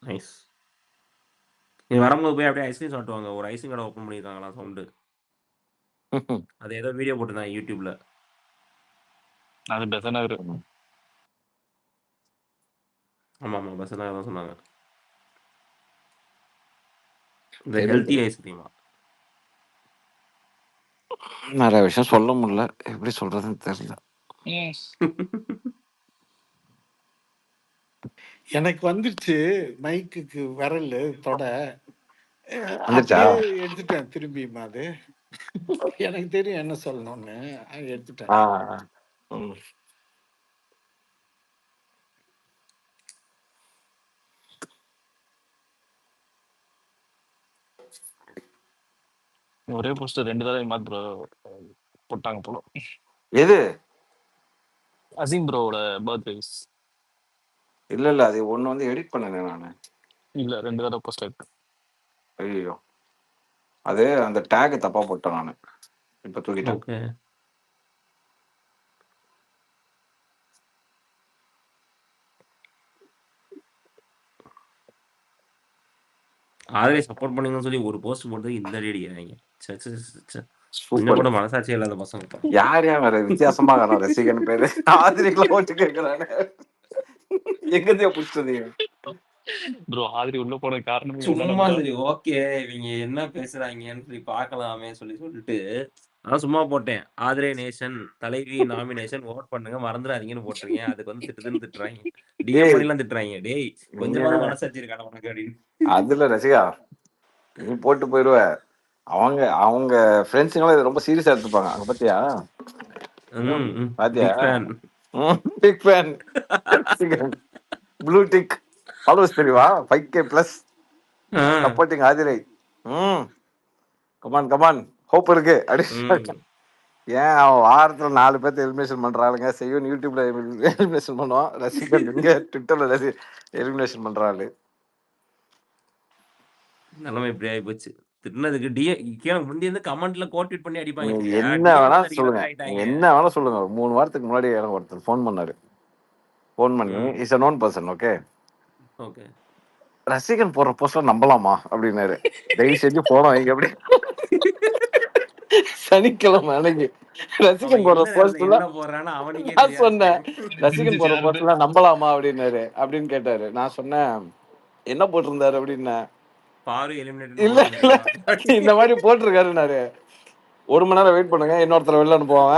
நைஸ். நீ வரும்போது போய் அப்படியே ஐஸ்கிரீம் சாப்பிட்டு வாங்க. ஒரு ஐஸ்கிரீம் கடை ஓப்பன் பண்ணியிருக்காங்களா சவுண்டு. அது ஏதோ வீடியோ போட்டிருந்தாங்க யூடியூப்ல. அது பெசநகர். ஆமா ஆமா, பஸ் தான் சொன்னாங்க. இந்த சரி. ஹெல்த்தி ஐஸ்கிரீமா? நிறைய விஷயம் சொல்ல முடியல, எப்படி சொல்றதுன்னு தெரியல. எனக்கு வந்துருச்சு மைக்குக்கு விரல் தொட. வந்துச்சா? அப்படியே எடுத்துட்டேன் திரும்பியுமா அது. எனக்கு தெரியும் என்ன சொல்லணும்னு, எடுத்துட்டேன். ம். ஒரே போஸ்ட் 2 தடவை இமாத் ப்ரோ போட்டாங்க போல. எது? அசீம் ப்ரோவோட பர்த்டே. இல்ல இல்ல, அது ஒண்ணு வந்து எடிட் பண்ணேன் நானு. இல்ல 2 தடவை போஸ்ட் ஆயிருக்கு. ஐயோ, அது அந்த டேக் தப்பா போட்டேன் நானு, இப்ப தூக்கிட்டேன். ஓகே. ஆதரவை சப்போர்ட் பண்ணுங்கன்னு சொல்லி ஒரு போஸ்ட் போட்டு இந்த அடி அடிக்கிறாங்க. கொஞ்சம் சூப்பர். கூட மனசாட்சியே இல்லாத பசங்க. யார் யார் வேற வித்தியாசமா காணும் ரசிகன் பேரு ஆதிரிக்குள்ள ஓட்டு கேட்கிறானு. எங்கதையா புடிச்சது? ப்ரோ ஆதிரி உள்ள போன காரணம் சும்மா சரி ஓகே இவங்க என்ன பேசுறாங்கன்னு சொல்லி பார்க்கலாமே சொல்லிட்டு நான் சும்மா போட்டேன். ஆதிரே நேஷன் தலைவி நாமினேஷன் ஓட் பண்ணுங்க மறந்துடாதீங்கன்னு போட்டிருக்கேன். அதுக்கு வந்து திட்டுதுன்னு திட்டுறாங்க, டிஎம் பண்ணிலாம் திட்டுறாங்க. டேய் கொஞ்சமாவது மனசாட்சி இருக்கான உனக்கு அப்படின்னு. அதுல ரசிகா நீ போட்டு போயிருவ. அவங்க அவங்க ஃப்ரெண்ட்ஸுங்களும் இதை ரொம்ப சீரியஸா எடுத்துப்பாங்க. அங்க பாத்தியா? பாத்தியா? Big fan blue tick followers தெரியுமா? 5K plus supporting Aadhirai. Come on come on hope இருக்கு அப்படின்னு. ஏன் அவன் வாரத்துல 4 பேர்த்த எலிமினேஷன் பண்றாளுங்க. செய்யும் யூடியூப்ல எலிமினேஷன் பண்ணுவான், ரசிகன் இங்க ட்விட்டர்ல எலிமினேஷன் பண்றாளு. நிலைமை இப்படி ஆகி போச்சு. திட்டினதுக்கு கீழே முந்தி வந்து கமெண்ட்ல கோட் பண்ணி அடிப்பாங்க. என்ன வேணா சொல்லுங்க, என்ன வேணா சொல்லுங்க. 3 வாரத்துக்கு முன்னாடி எனக்கு ஒருத்தர் ஃபோன் பண்ணாரு. ஃபோன் பண்ணி is a known person. Okay okay ரசிகன் போடுற போஸ்ட்ல நம்பலாமா அப்படின்னாரு. தயவு செஞ்சு போனோம் இங்க அப்படி சனிக்கிழமை அன்னைக்கு ரசிகன் போடுற போஸ்ட்ல நான் சொன்னேன் ரசிகன் போடுற போஸ்ட்ல நம்பலாமா அப்படின்னாரு. அப்படின்னு கேட்டாரு. நான் சொன்னேன் என்ன போட்டிருந்தாரு அப்படின்னா, இல்ல இல்ல இந்த மாதிரி போட்டிருக்காருன்னாரு. 1 மணி நேரம் வெயிட் பண்ணுங்க, இன்னொருத்தர் வெளில அனுப்புவாங்க,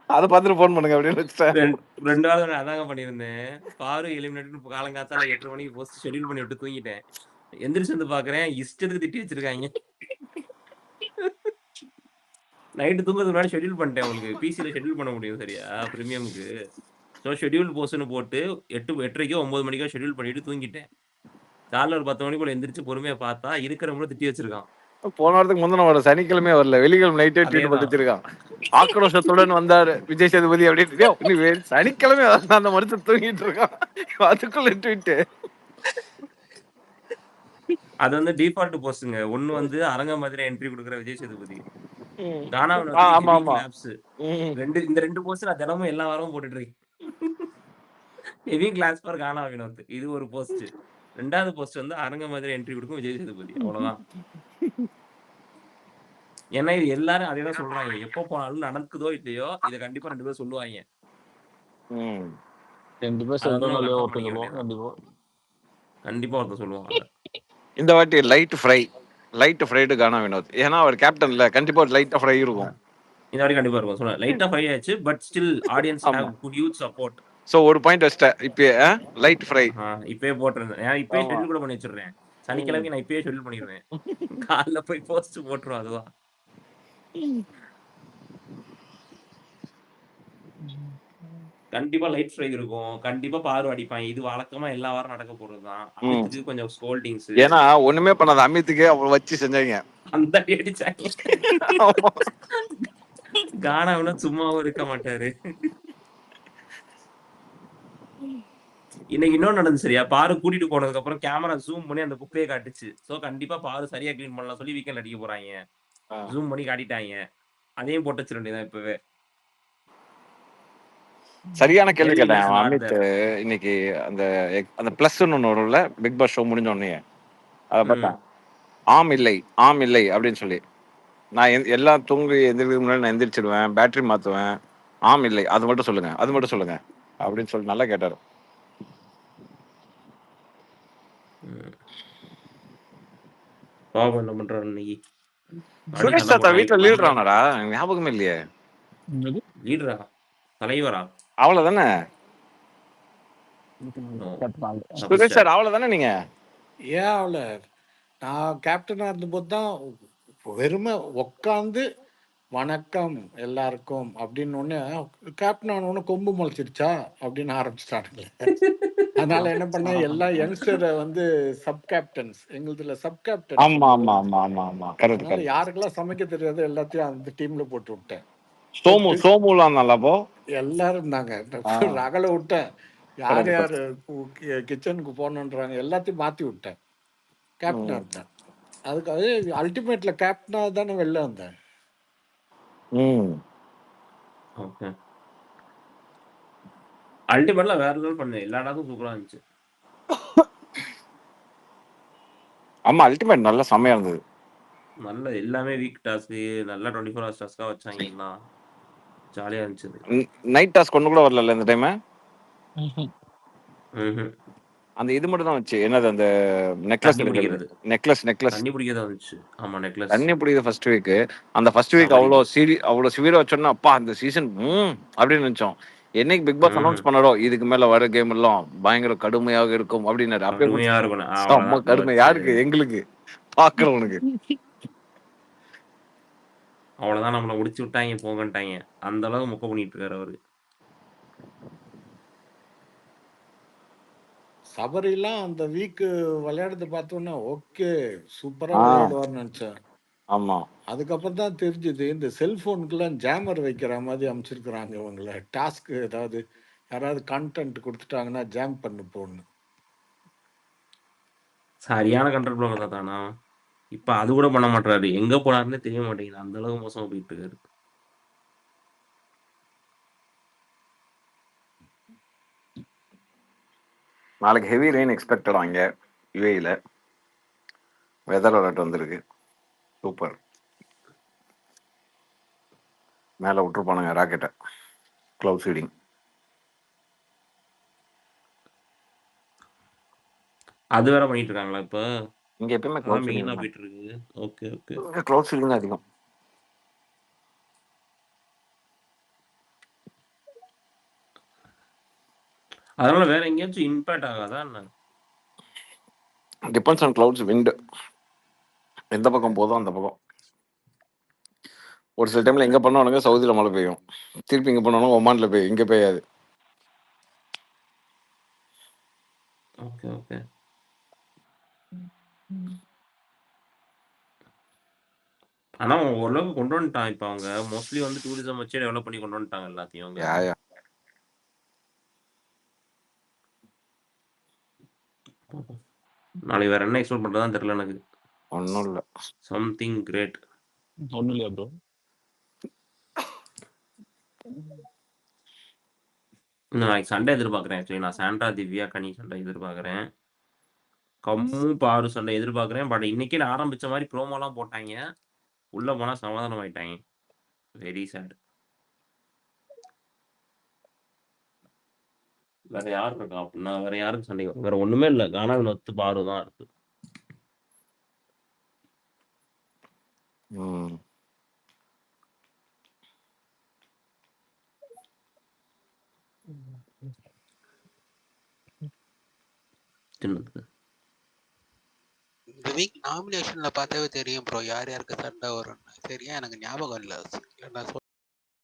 அதை பார்த்துட்டு போன் பண்ணுங்க அப்படின்னு வச்சுட்டேன். 2 நாள் அதாங்க பண்ணியிருந்தேன். பாரு எலிமினேட் காலங்காத்தால 8 மணிக்கு போஸ்ட் ஷெட்யூல் பண்ணி விட்டு தூங்கிட்டேன். எந்திரிச்சு வந்து பாக்குறேன் இஷ்டத்துக்கு திட்டி வச்சிருக்காங்க. நைட்டு தூங்குறதுக்கு முன்னாடி ஷெட்யூல் பண்ணிட்டேன். உங்களுக்கு பிசியில் ஷெட்யூல் பண்ண முடியும் சரியா ப்ரீமியமுக்கு. ஸோ ஷெட்யூல் போஸ்ட்னு போட்டு 8:30 9 மணிக்கோ ஷெட்யூல் பண்ணிட்டு தூங்கிட்டேன். காலைல ஒரு 10 மணி போல எந்திரிச்சு பொறுமையாக பார்த்தா இருக்கிறவங்களும் திட்டி வச்சிருக்கான். போன வாரத்துக்கு முந்தின வாரம் சனிக்கிழமை வரல, வெள்ளிக்கிழமை நைட்டே ட்வீட் பண்ணிச்சிருக்கான். ஆக்ரோஷத்துடன் வந்தாரு விஜய் சேதுபதி அப்படின்னு. சனிக்கிழமை அந்த மனுஷன் தூங்கிட்டு இருக்கான், அதுக்குள்ள ட்வீட்டு. அது வந்து டிஃபால்ட் போஸ்ட்டுங்க. ஒன்னு வந்து அரங்க மாதிரி என்ட்ரி கொடுக்குற விஜய் சேதுபதி, கானாவில் இந்த 2 போஸ்ட் நான் தினமும் எல்லா வாரமும் போட்டுட்டு இருக்கேன். ஹெவி கிளாஸ் ஃபார் கானா வினோத் இது ஒரு போஸ்ட். 2வது போஸ்ட் வந்து அரங்க மாதிரி என்ட்ரி கொடுக்கும் விஜய் சேதுபதி. அவ்வளவுதான். ஏன்னா இது எல்லாரும் அதே தான் சொல்றாங்க. எப்போ போனாலும் நடக்குதோ இல்லையோ இதை கண்டிப்பா 2 பேரும் சொல்லுவாங்க. ம். 2 பேர் அதை வந்து சொல்றோம் நம்ம இல்லையோ கன்ஃபார்ம் ஒருத்தன் பண்ணிக்க சொல்லுவோம் வேண்டியதான். கண்டிப்பா. கண்டிப்பா ஒருத்தர் சொல்லுவான் அதை. இந்த வாட்டி லைட் ஃப்ரைடு கானா வினோத். ஏன்னா அவர் கேப்டன்ல கண்டிப்பா ஒரு லைட்டா ஃப்ரை இருக்கும். இந்த வாட்டி கண்டிப்பா இருக்கும். சொல்ல லைட்டா ஃபை ஆச்சு, பட் ஸ்டில் ஆடியன்ஸ் ஆமா. Have huge support. ஸோ ஒரு பாயிண்ட் வச்சிட்டேன் இப்போ. Light fry. இப்பயே போட்டிருந்தேன். நான் இப்பயே ஆமா. ஷெட்யூல் கூட பண்ணி வச்சிடுறேன். ம். சனிக்கிழமைக்கு நான் இப்பயே ஷெட்யூல் பண்ணிடுவேன். காலைல போய் போஸ்ட் போட்டுருவோம். அதுதான் கண்டிப்பா லைட் ஃப்ரை இருக்கும். கண்டிப்பா பாரு அடிப்பான். இது வழக்கமா எல்லா வாரம் நடக்க போறதுதான். ம். அமித்துக்கு கொஞ்சம் ஸ்கோல்டிங்ஸ் ஏன்னா ஒண்ணுமே பண்ணாத அமித்துக்கு அவளை வச்சு செஞ்சாங்க. அந்த அடி அடிச்சாங்க. கானாவினா சும்மாவும் இருக்க மாட்டாரு. இன்னைக்கு இன்னொன்னு நடந்து சரியா, பாரு கூட்டிட்டு போனதுக்கு அப்புறம் கேமரா ஜூம் பண்ணி அந்த குப்பையை காட்டுச்சு. சோ கண்டிப்பா பாரு சரியா கிளீன் பண்ணலாம் சொல்லி வீக்கெண்ட் அடிக்க போறாங்க. ஆ. ஜூம் பண்ணி காட்டிட்டாங்க. அதையும் போட்டு வச்சிட வேண்டியதான் இப்பவே. சரியான கேள்வி Kelvin கேட்டேன் is அவன் not அமித். there. இன்னைக்கு அந்த அந்த பிளஸ்ன்னு ஒன்று வரும்ல, பிக் பாஸ் ஷோ முடிஞ்ச உடனே அதை ம். பார்த்தேன். ஆம் இல்லை அப்படின்னு சொல்லி. நான் எல்லாம் தூங்கி எந்திரிக்கிறதுக்கு முன்னாடி நான் எந்திரிச்சிடுவேன், பேட்டரி மாற்றுவேன். ஆம் இல்லை, அது மட்டும் சொல்லுங்க அப்படின்னு சொல்லி நல்லா கேட்டாரு. ம். பாவம் என்ன பண்றாரு இன்னைக்கு. அடி சுரேஷ் நல்லா தாத்தா போடுறான். வீட்டில் நம்மள லீடர் ஆனாரா? எனக்கு ஞாபகமே இல்லையே. என்னது? லீடரா தலைவரா? அவ்வளவுதானே ஓ, சுரேஷ் தப்பிச்சிட்டாரு. சார்? அவ்வளவுதானே நீங்க? ஏன் அவள நான் கேப்டனா இருந்தபோது தான் வெறுமை உக்காந்து வணக்கம் எல்லாருக்கும் அப்படின்னு ஒண்ணு கேப்டன் ஆன உடனே கொம்பு முளைச்சிருச்சா அப்படின்னு ஆரம்பிச்சிட்டானுங்களே. அதனால என்ன பண்ண, எல்லா யங்ஸ்டரை வந்து சப் கேப்டன்ஸ், எங்களுதுல சப் கேப்டன்ஸ் ஆமா உண்டு. ஆமா ஆமா ஆமா ஆமா கரெக்ட் அதனால கரெக்ட். யாருக்கெல்லாம் சமைக்க தெரியாதோ எல்லாத்தையும் அந்த டீம்ல போட்டு விட்டேன். சோமு போட்டு சோமுலாம் இருந்தால அப்போ. எல்லாரும் இருந்தாங்க. ஆ, ரகலை விட்டேன். யார் correct, யார் correct. கிச்சனுக்கு போகணுன்றாங்க எல்லாத்தையும் மாத்தி விட்டேன். கேப்டனா ம். இருந்தேன். அதுக்காக அல்டிமேட்ல கேப்டனா தானே வெளில வந்தேன். ம். ஓகே. அல்டிமேட்ல வேற லெவல் பண்ணு. எல்லா இடத்தும் சூப்பரா இருந்துச்சு. ஆமா, அல்டிமேட் நல்ல செமையா இருந்தது. நல்ல எல்லாமே வீக் டாஸ்க், நல்லா 24 ஹவர்ஸ் டாஸ்கா வச்சாங்க. எல்லாம் ஜாலியா இருந்துச்சு. நைட் டாஸ்க் ஒன்று கூட வரல இந்த டைம். ம்ஹும். அந்த இது மட்டும் தான் வச்சு, என்னது அந்த நெக்லஸ் தண்ணி எடுக்கிறது. பிடிக்கிறது. நெக்லஸ் தண்ணி பிடிக்கிறதா இருந்துச்சு. ஆமா, நெக்லஸ் தண்ணி பிடிக்குது ஃபர்ஸ்ட் வீக். அந்த ஃபர்ஸ்ட் வீக் கபடி. அவ்வளோ சிவியரா வச்சோன்னா அப்பா அந்த சீசன் அப்படின்னு நினைச்சோம். என்னைக்கு பிக் பாஸ் அனௌன்ஸ் பண்ணாரோ இதுக்கு மேல வர கேம் எல்லாம் பயங்கர கடுமையாக இருக்கும் அப்படின்னாரு. அப்பயே கடுமையா இருக்கணும். செம்ம அவ்வளவுதான் கடுமை. வச்சு யாருக்கு? எங்களுக்கு, பாக்குறவனுக்கு. அவ்வளவுதான் நம்மள முடிச்சு விட்டாங்க, போங்கன்ட்டாங்க. அந்த அளவுக்கு மொக்க பண்ணிட்டு இருக்காரு அவரு. சபரிலாம் அந்த வீக் விளையாடுறத பார்த்தோன்னா ஓகே சூப்பரா ஆ, விளையாடுவார்னு நினைச்சேன். ஆமா. அதுக்கப்புறம் தான் தெரிஞ்சது இந்த செல்போனுக்குலாம் ஜாமர் வைக்கிற மாதிரி அமைச்சிருக்கிறாங்க இவங்கள. டாஸ்க் ஏதாவது யாராவது கண்டென்ட் கொடுத்துட்டாங்கன்னா ஜாம் பண்ணு போன்னு. சரியான கண்ட்ரோல் ப்ளோவர் தானா. இப்ப அது கூட பண்ண மாட்டாரு. எங்க போனாருன்னு தெரிய மாட்டேங்குது. அந்த அளவுக்கு மோசமா போயிட்டு இருக்காரு. நாளைக்கு ஹெவி ரெயின் எக்ஸ்பெக்டட் அங்க யுஏஇல. வெதர் அலர்ட் வந்திருக்கு. சூப்பர். மேல விட்டுருப்பானுங்க ராக்கெட்டை. Cloud seeding. அது வேற பண்ணிட்டு இருக்காங்களா இப்ப? இங்க எப்பயுமே கிளவுட் ஆமா, சீடிங் என்ன தான். போயிட்டு இருக்கு. Okay okay. இங்க கிளவுட் சீடிங் தான் அதிகம். அதனால வேற எங்கேயாச்சும் இம்பாக்ட் ஆகாதா என்ன? Depends on clouds wind. எந்த பக்கம் போதும் அந்த பக்கம். ஒரு சில டைம்ல எங்க பண்ணுவானுங்க, சவுதியில மழை பெய்யும். திருப்பி இங்க பண்ணுவானுங்க, ஒமான்ல பெய்யும். இங்க பெய்யாது. Okay okay. ஆனா ஓரளவுக்கு கொண்டு வந்துட்டான். இப்ப அவங்க மோஸ்ட்லி வந்து டூரிசம் வச்சே டெவலப் பண்ணி கொண்டு வந்துட்டாங்க எல்லாத்தையும் அவங்க. யா யா. நாளைக்கு வேற என்ன எக்ஸ்பெக்ட் பண்றதான்னு தெரியல எனக்கு. ஒன்றும் இல்லை. Something great. ஒன்றும் இல்லையா ப்ரோ? நாளைக்கு சண்டே எதிர்பார்க்குறேன். ஆக்சுவலி நான் சாண்ட்ரா திவ்யா கனி சண்டை எதிர்பார்க்குறேன். கம்மு பாரு சண்டை எதிர்பார்க்குறேன். பட் இன்னைக்கே நான் ஆரம்பிச்ச மாதிரி ப்ரோமோலாம் போட்டாங்க. உள்ள போனா சமாதானம் ஆயிட்டாங்க. Very sad. வேற யார் இருக்கா அப்படின்னா வேற யாருக்கு சண்டை வரும்? வேற ஒண்ணுமே இல்ல. கானா வினோத் பாரு தான் இருக்கு. ம். சின்னது. இந்த வீக் நாமினேஷன்ல பார்த்தாவே தெரியும் ப்ரோ யார் யாருக்கு சண்டை வரும்னு. சரியா எனக்கு ஞாபகம் இல்லை.